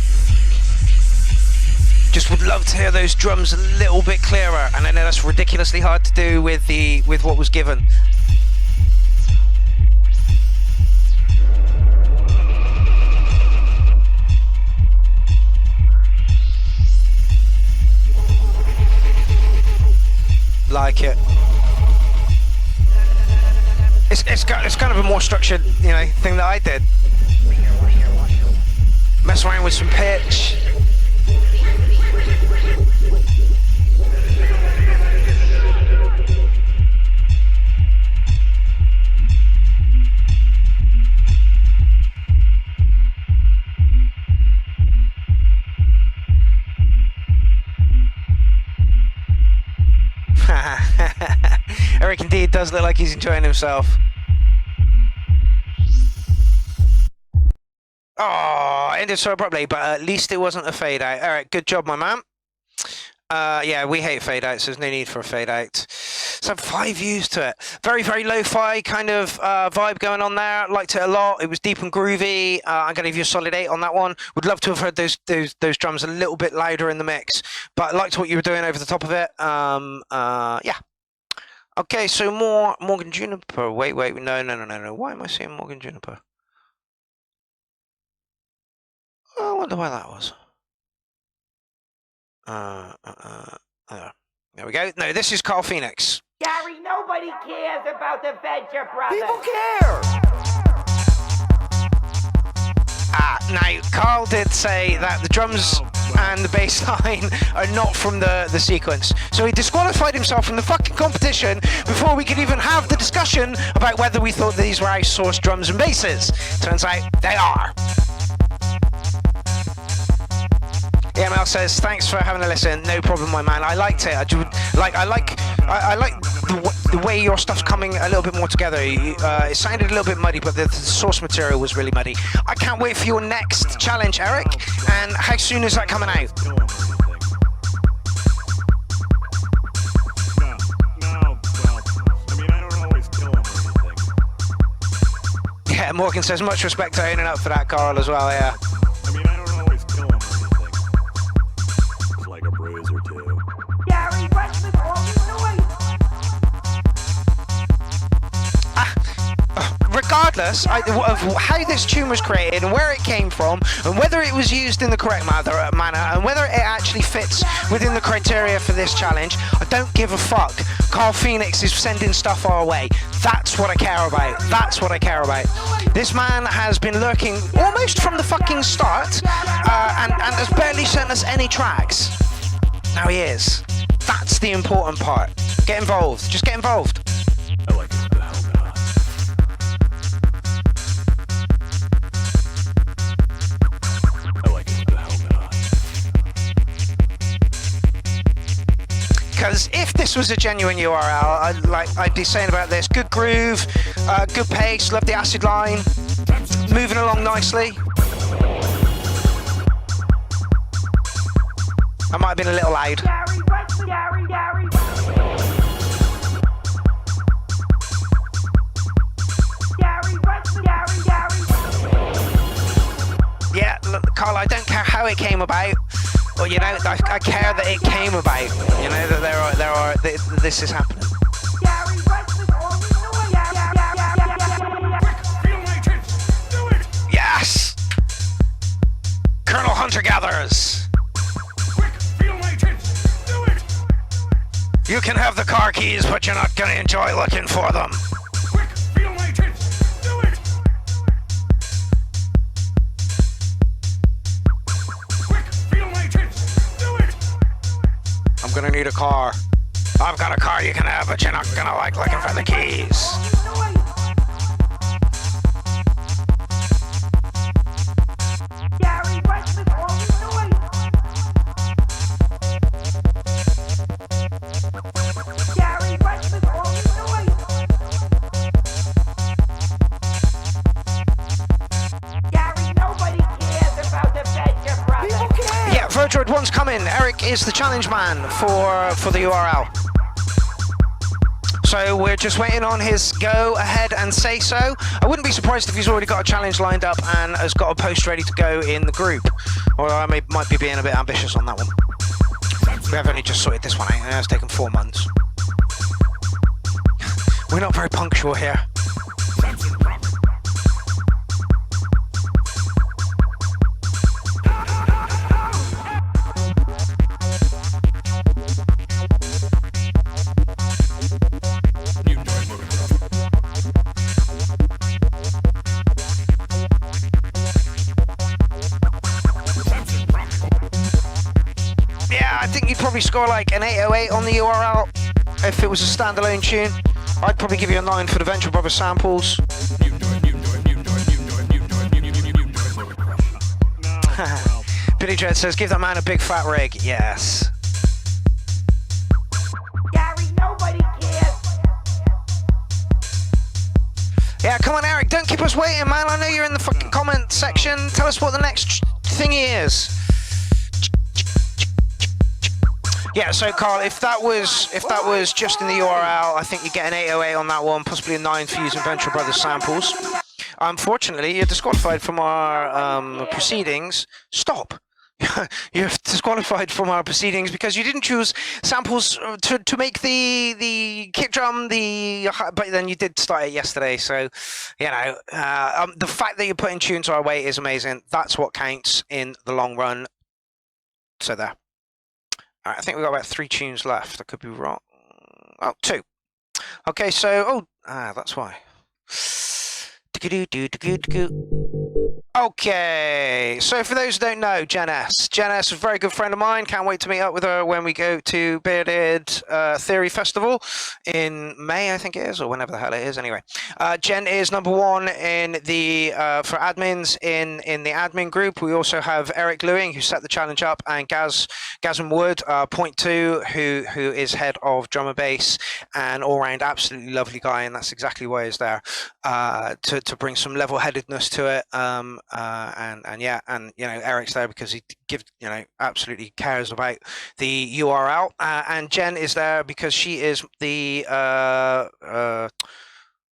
Just would love to hear those drums a little bit clearer, and I know that's ridiculously hard to do with what was given. Like it. It's kind of a more structured, you know, thing that I did. Mess around with some pitch. Eric indeed does look like he's enjoying himself. Oh, ended so abruptly, but at least it wasn't a fade out. Eric, good job, my man. Yeah, we hate fade outs. There's no need for a fade out. So 5 views to it. Very, very lo-fi kind of vibe going on there. Liked it a lot. It was deep and groovy. I'm going to give you a solid 8 on that one. Would love to have heard those drums a little bit louder in the mix, but I liked what you were doing over the top of it. Yeah. Okay, so more Morgan Juniper. Wait, no. Why am I saying Morgan Juniper? Oh, I wonder why that was. There we go. No, this is Carl Phoenix.
Gary, nobody cares about the Venture Brothers.
People care. Now, Carl did say that the drums and the bass line are not from the sequence. So he disqualified himself from the fucking competition before we could even have the discussion about whether we thought these were outsourced drums and basses. Turns out they are. EML says, thanks for having a listen. No problem, my man. I liked it. I like the way your stuff's coming a little bit more together. It sounded a little bit muddy, but the source material was really muddy. I can't wait for your next challenge, Eric. And how soon is that coming out? Yeah, Morgan says, much respect to owning up for that, Carl, as well, yeah. Regardless of how this tune was created and where it came from and whether it was used in the correct manner and whether it actually fits within the criteria for this challenge, I don't give a fuck. Carl Phoenix is sending stuff our way. That's what I care about. That's what I care about. This man has been lurking almost from the fucking start and has barely sent us any tracks. Now he is. That's the important part. Get involved. Just get involved.
I like it.
Because if this was a genuine U.R.L, I'd be saying about this: good groove, good pace, love the acid line, moving along nicely. I might have been a little loud. Yeah, look, Carl, I don't care how it came about. Well, you know, I care that it came about. You know that this is happening. Yes, Colonel Hunter Gatherers. You can have the car keys, but you're not gonna enjoy looking for them. I'm gonna need a car. I've got a car you can have, but you're not gonna like looking for the keys. Virtroid 1's coming. Eric is the challenge man for the U.R.L. So we're just waiting on his go ahead and say so. I wouldn't be surprised if he's already got a challenge lined up and has got a post ready to go in the group. Or I might be being a bit ambitious on that one. We have only just sorted this one out, and it's taken 4 months. We're not very punctual here. I think you'd probably score like an 808 on the U.R.L. if it was a standalone tune. I'd probably give you a 9 for the Venture Brothers samples. Billy Dread says, give that man a big fat rig. Yes.
Gary, nobody cares.
Yeah, come on, Eric, don't keep us waiting, man. I know you're in the fucking comment section. Tell us what the next thingy is. Yeah, so Carl, if that was just in the U.R.L, I think you get an 808 on that one, possibly a 9 for using Venture Brothers samples. Unfortunately, you're disqualified from our proceedings. Stop. You're disqualified from our proceedings because you didn't choose samples to make the kick drum, but then you did start it yesterday. So, you know, the fact that you're putting tunes our way is amazing. That's what counts in the long run. So there. All right, I think we've got about 3 tunes left. I could be wrong. Oh, 2. Okay, so that's why. Okay, so for those who don't know, Jen S. Jen S is a very good friend of mine. Can't wait to meet up with her when we go to Bearded Theory Festival in May, I think it is, or whenever the hell it is. Anyway, Jen is number 1 in the for admins in the admin group. We also have Eric Lewing, who set the challenge up, and Gazm Wood, point 2, who is head of drum and bass, and all round absolutely lovely guy, and that's exactly why he's there to bring some level-headedness to it. And yeah, and you know, Eric's there because he absolutely cares about the U.R.L. And Jen is there because she is the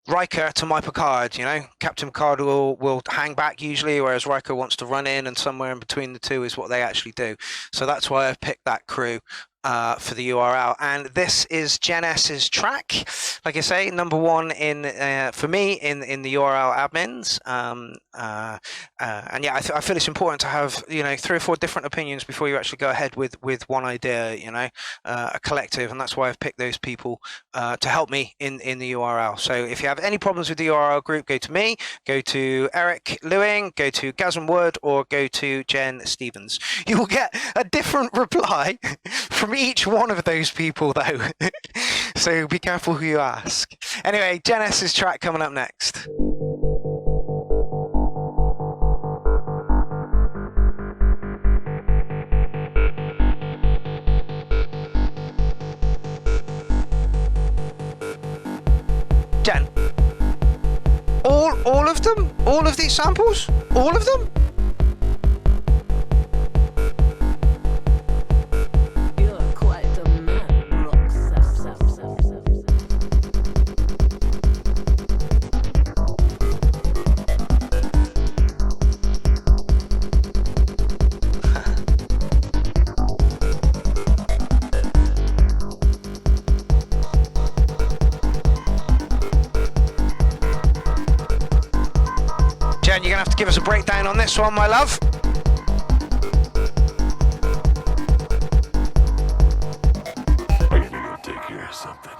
Riker to my Picard. You know, Captain Picard will hang back usually, whereas Riker wants to run in, and somewhere in between the two is what they actually do. So that's why I've picked that crew for the U.R.L. And this is Jen S's track, like I say, number 1 in for me in the U.R.L. admins. And yeah, I feel it's important to have 3 or 4 different opinions before you actually go ahead with one idea. A collective, and that's why I've picked those people to help me in the U.R.L. So if you have any problems with the U.R.L. group, go to me, go to Eric Lewing, go to Gazm Wood, or go to Jen Stevens. You will get a different reply from each one of those people, though. So be careful who you ask. Anyway, Jen S's track coming up next. Jen, all of them? All of these samples? All of them? Jen, you're going to have to give us a breakdown on this one, my love.
I gotta go take care of something.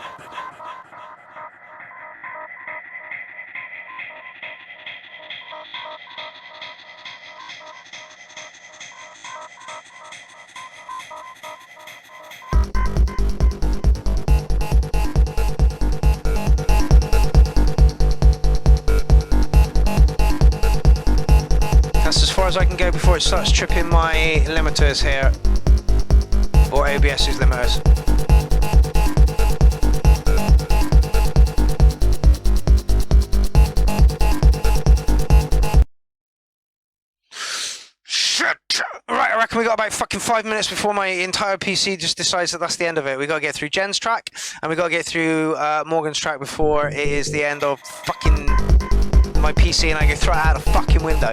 That's as far as I can go before it starts tripping my limiters here, or ABS's limiters. shit. Right, I reckon we got about fucking 5 minutes before my entire PC just decides that that's the end of it. We gotta get through Jen's track, and we gotta get through Morgan's track before it is the end of fucking my PC and I go throw it out a fucking window.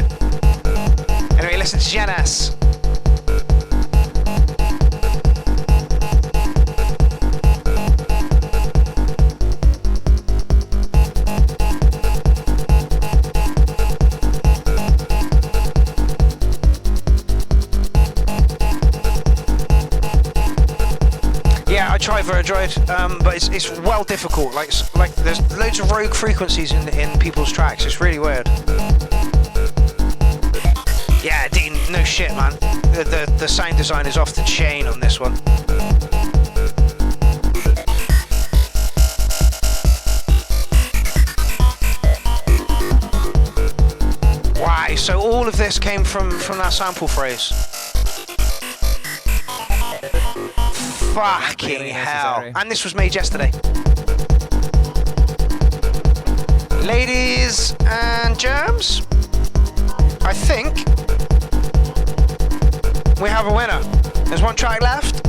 Anyway, listen to Jen S. Yeah, I tried Verdroid, but it's well difficult. Like there's loads of rogue frequencies in people's tracks. It's really weird. Yeah, Dean, no shit, man. The sound design is off the chain on this one. Wow, so all of this came from that sample phrase. Fucking hell. And this was made yesterday. Ladies and germs, I think we have a winner. There's one track left.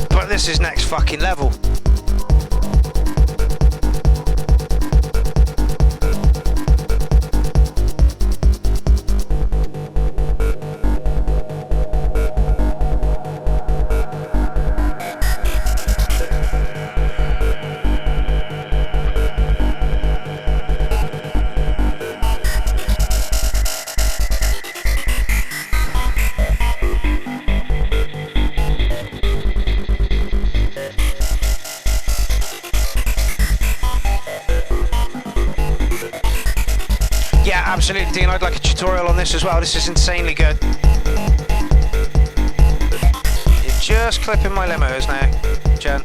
But this is next fucking level. Absolutely, Dean, I'd like a tutorial on this as well. This is insanely good. You're just clipping my limos now, Jen.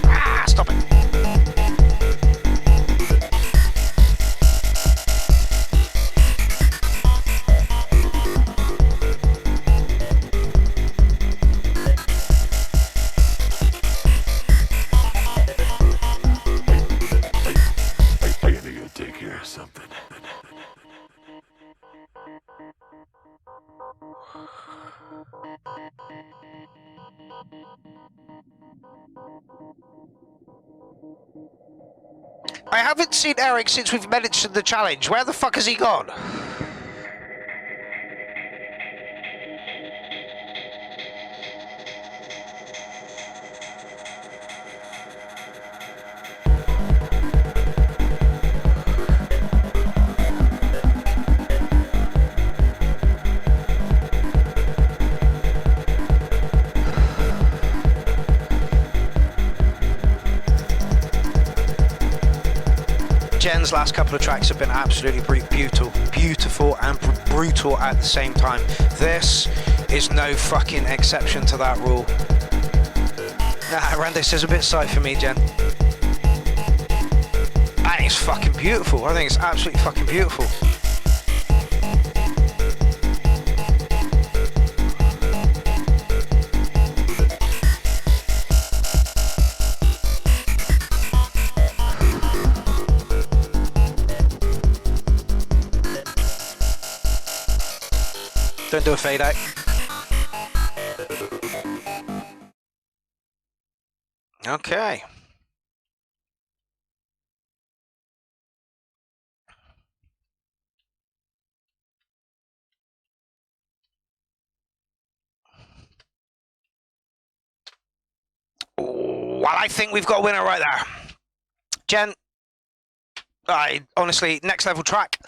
Ah, stop it.
I gotta go take care of something.
I haven't seen Eric since we've mentioned the challenge. Where the fuck has he gone? Jen's last couple of tracks have been absolutely beautiful and brutal at the same time. This is no fucking exception to that rule. Nah, Randy says a bit sight for me, Jen. I think it's fucking beautiful. I think it's absolutely fucking beautiful. Don't do a fade out. Okay. Well, I think we've got a winner right there. Jen, honestly, next level track.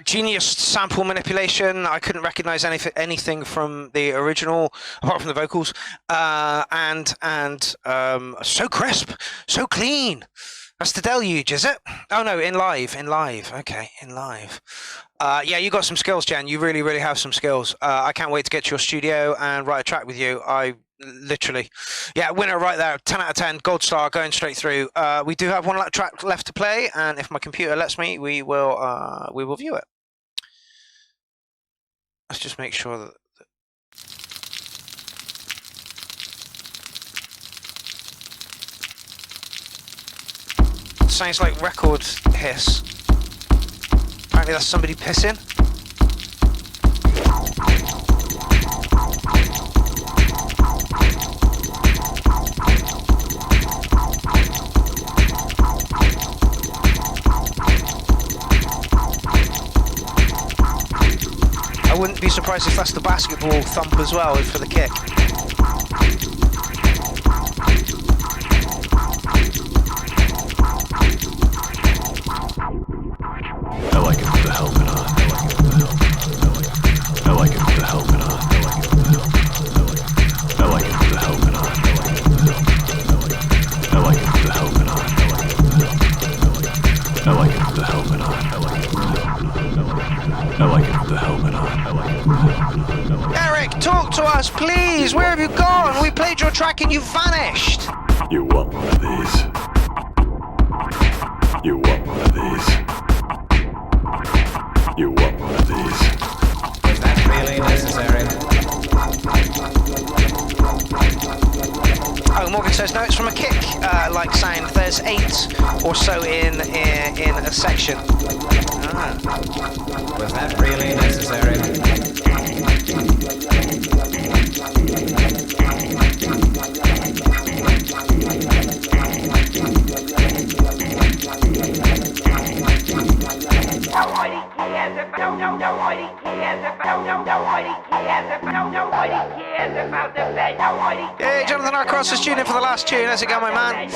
Genius sample manipulation. I couldn't recognize anything from the original apart from the vocals, and so crisp, so clean. That's the deluge, is it? Oh no, in live. Okay, in live. Yeah, you got some skills, Jen. You really have some skills. I can't wait to get to your studio and write a track with you. I literally, yeah, winner right there. 10 out of 10, gold star, going straight through. We do have one track left to play, and if my computer lets me, we will view it. Let's just make sure that. sounds like record hiss. Apparently that's somebody pissing. I wouldn't be surprised if that's the basketball thump as well for the kick.
I like it with the helmet on. I like it with the helmet on. I like it with the helmet on. I like it with the helmet on. I like it with the helmet on. I like it with the helmet on.
Eric, talk to us, please. Where have you gone? We played your track and you vanished.
You want one of these? You want one of these? You want one of these?
Is that really necessary?
Oh, Morgan says no. It's from a kick like sound. There's 8 or so in a section. Ah.
Was that really necessary?
Nobody cares about nobody cares about the bed.
Hey, Jonathan Arcross is tuning in for the last tune. How's it going, my man?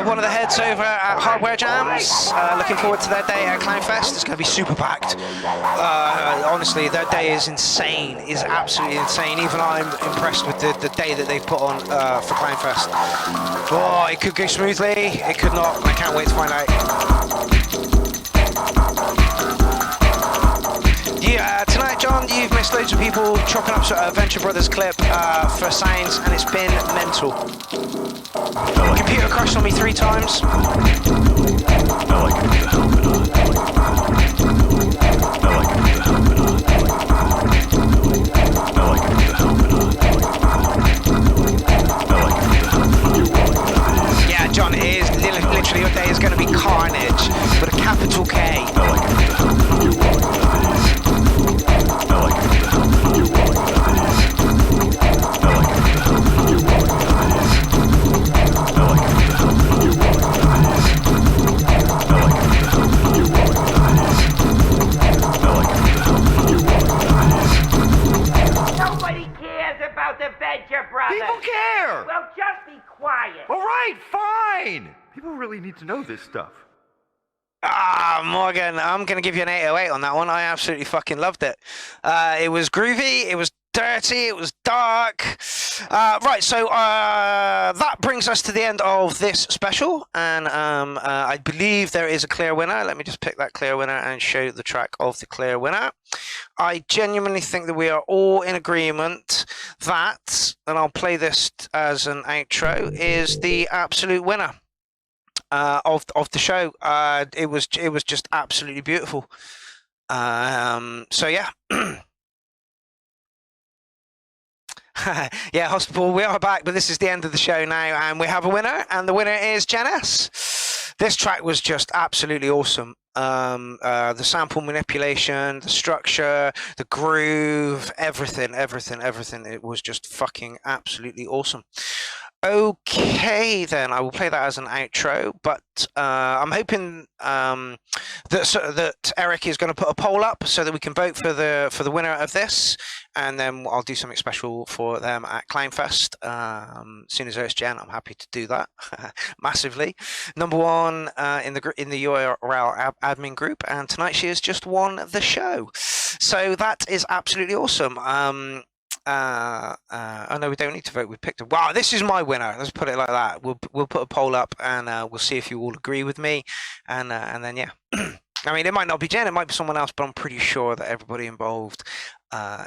One of the heads over at Hardware Jams. Looking forward to their day at Clownfest. It's going to be super packed. Honestly, their day is insane. Is absolutely insane. Even I'm impressed with the day that they've put on for Clownfest. Oh, it could go smoothly. It could not. I can't wait to find out. Yeah, tonight, John, you've missed loads of people chopping up a Venture Brothers clip for sounds, and it's been mental. Computer crashed on me 3 times.
I like it with the helmet on. I like it with the helmet on. I like it with the helmet on. I like it with the helmet on. You want one of these?
Yeah, John, it is literally your day is going to be carnage with a capital K.
I like it with the helmet on. You want one of these? I like it with the helmet on. You want one of these? I like it with the helmet on. You want one of these? I like it with the helmet on. You want one of these? I like it with the helmet on. You want one of these? I like it with the helmet on. You want one of these?
Nobody cares about the Venture Brothers.
People care.
Well, just be quiet.
All right, fine. People really need to know this stuff.
Ah, Morgan, I'm going to give you an 808 on that one. I absolutely fucking loved it. It was groovy, it was dirty, it was dark. Right, so that brings us to the end of this special, and I believe there is a clear winner. Let me just pick that clear winner and show the track of the clear winner. I genuinely think that we are all in agreement that, and I'll play this as an outro, is the absolute winner. Of the show. It was just absolutely beautiful. So yeah. Yeah, Hospital, we are back, but this is the end of the show now, and we have a winner, and the winner is Jen S. This track was just absolutely awesome. The sample manipulation, the structure, the groove, everything. It was just fucking absolutely awesome. Okay, then I will play that as an outro, but I'm hoping that Eric is going to put a poll up so that we can vote for the winner of this, and then I'll do something special for them at Clownfest. As soon as there's Jen, I'm happy to do that massively. Number 1 in the U.R.L. admin group, and tonight she has just won the show, so that is absolutely awesome. Oh no, we don't need to vote. We picked it. Wow, this is my winner. Let's put it like that. We'll put a poll up, and we'll see if you all agree with me, and then yeah. I mean, it might not be Jen, it might be someone else, but I'm pretty sure that everybody involved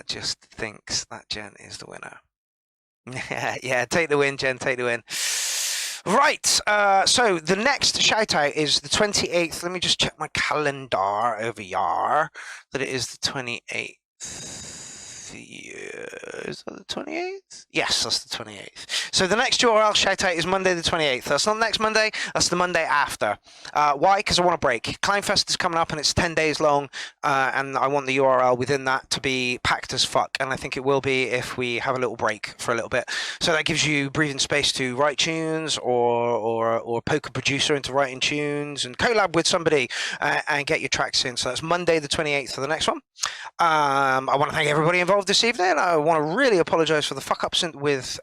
just thinks that Jen is the winner. Yeah, take the win, Jen. Take the win. Right, so the next shout out is the 28th. Let me just check my calendar over here. That it is the 28th. is that the 28th? Yes, that's the 28th. So the next URL shout out is Monday the 28th. That's not next Monday, that's the Monday after. Why? Because I want a break. Kleinfest is coming up and it's 10 days long, and I want the URL within that to be packed as fuck, and I think it will be if we have a little break for a little bit. So that gives you breathing space to write tunes or poke a producer into writing tunes and collab with somebody and get your tracks in. So that's Monday the 28th for the next one. I want to thank everybody involved this evening. I want to really apologise for the fuck ups with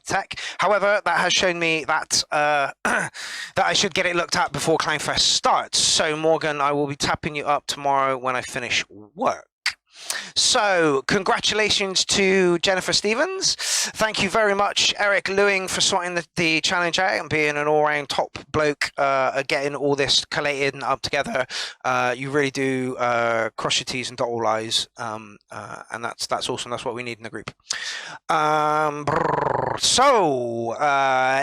tech. However, that has shown me that that I should get it looked at before Kleinfest starts. So Morgan, I will be tapping you up tomorrow when I finish work. So, congratulations to Jennifer Stevens. Thank you very much, Eric Lewing, for sorting the challenge out and being an all-round top bloke at getting all this collated and up together. You really do cross your T's and dot all I's, and that's awesome. That's what we need in the group. So,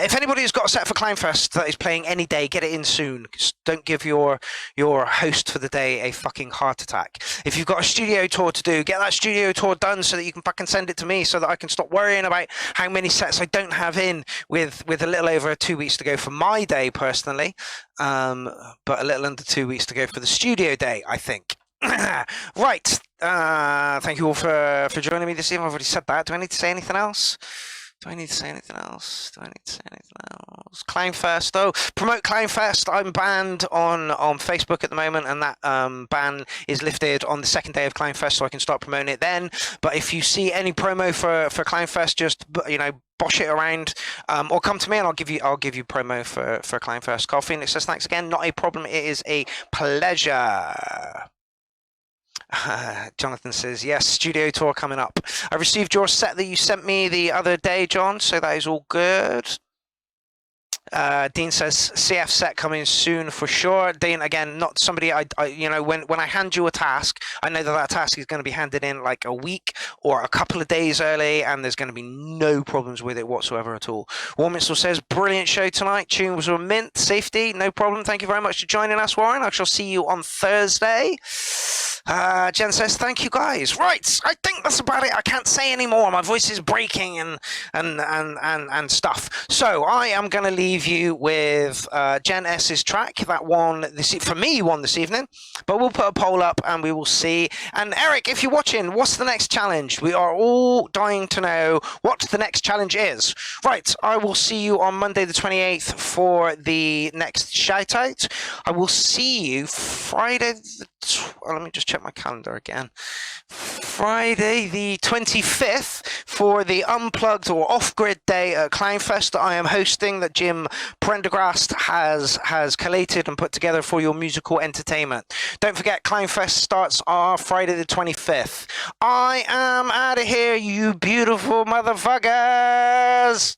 if anybody's got a set for Kleinfest that is playing any day, get it in soon. Just don't give your host for the day a fucking heart attack. If you've got a studio tour to do, get that studio tour done so that you can fucking send it to me so that I can stop worrying about how many sets I don't have in with a little over 2 weeks to go for my day personally, but a little under 2 weeks to go for the studio day, I think. Right. Thank you all for joining me this evening. I've already said that. Do I need to say anything else? Kleinfest. Oh, promote Kleinfest. I'm banned on Facebook at the moment, and that ban is lifted on the second day of Kleinfest, so I can start promoting it then. But if you see any promo for Kleinfest, just bosh it around, or come to me and I'll give you promo for Kleinfest. Carl Phoenix says thanks again. Not a problem. It is a pleasure. Jonathan says, yes, studio tour coming up. I received your set that you sent me the other day, John, so that is all good. Dean says CF set coming soon for sure. Dean, again, not somebody I when I hand you a task, I know that task is going to be handed in like a week or a couple of days early, and there's going to be no problems with it whatsoever at all. Warminster says brilliant show tonight. Tunes were mint. Safety, no problem. Thank you very much for joining us, Warren. I shall see you on Thursday. Jen says thank you guys. Right, I think that's about it. I can't say any more. My voice is breaking and stuff. So I am going to leave you with Jen S's track. That won for me won this evening, but we'll put a poll up and we will see. And Eric, if you're watching, what's the next challenge? We are all dying to know what the next challenge is. Right, I will see you on Monday the 28th for the next shout out. I will see you Friday let me just check my calendar again. Friday the 25th for the unplugged or off-grid day at Kleinfest that I am hosting, that Jim Prendergast has collated and put together for your musical entertainment. Don't forget, Kleinfest starts on Friday the 25th. I am out of here, you beautiful motherfuckers!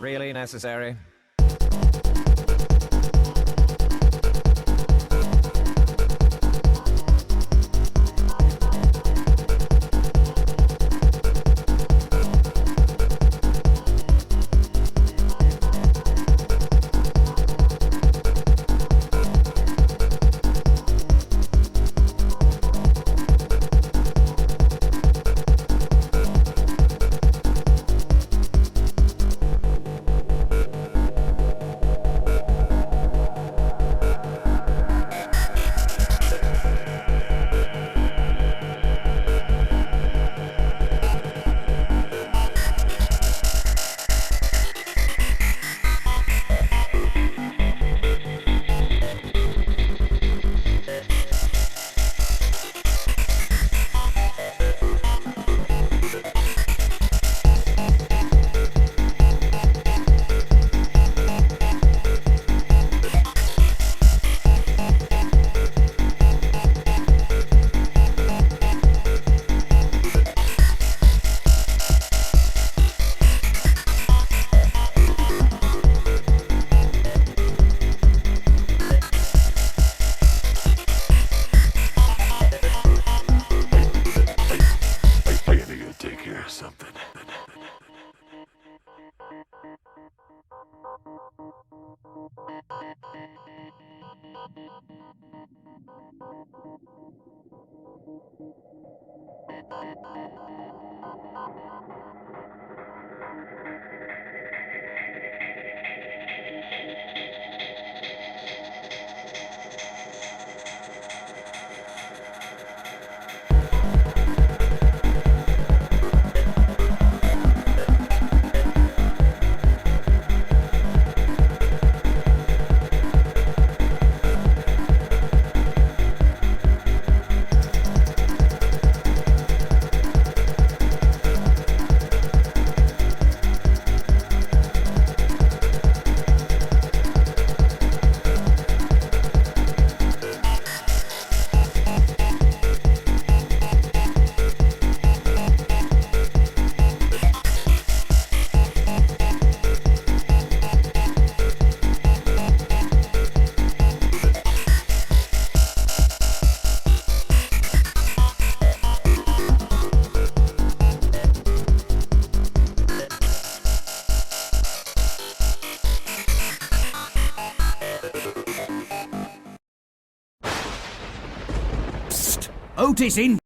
really necessary?
Otis in.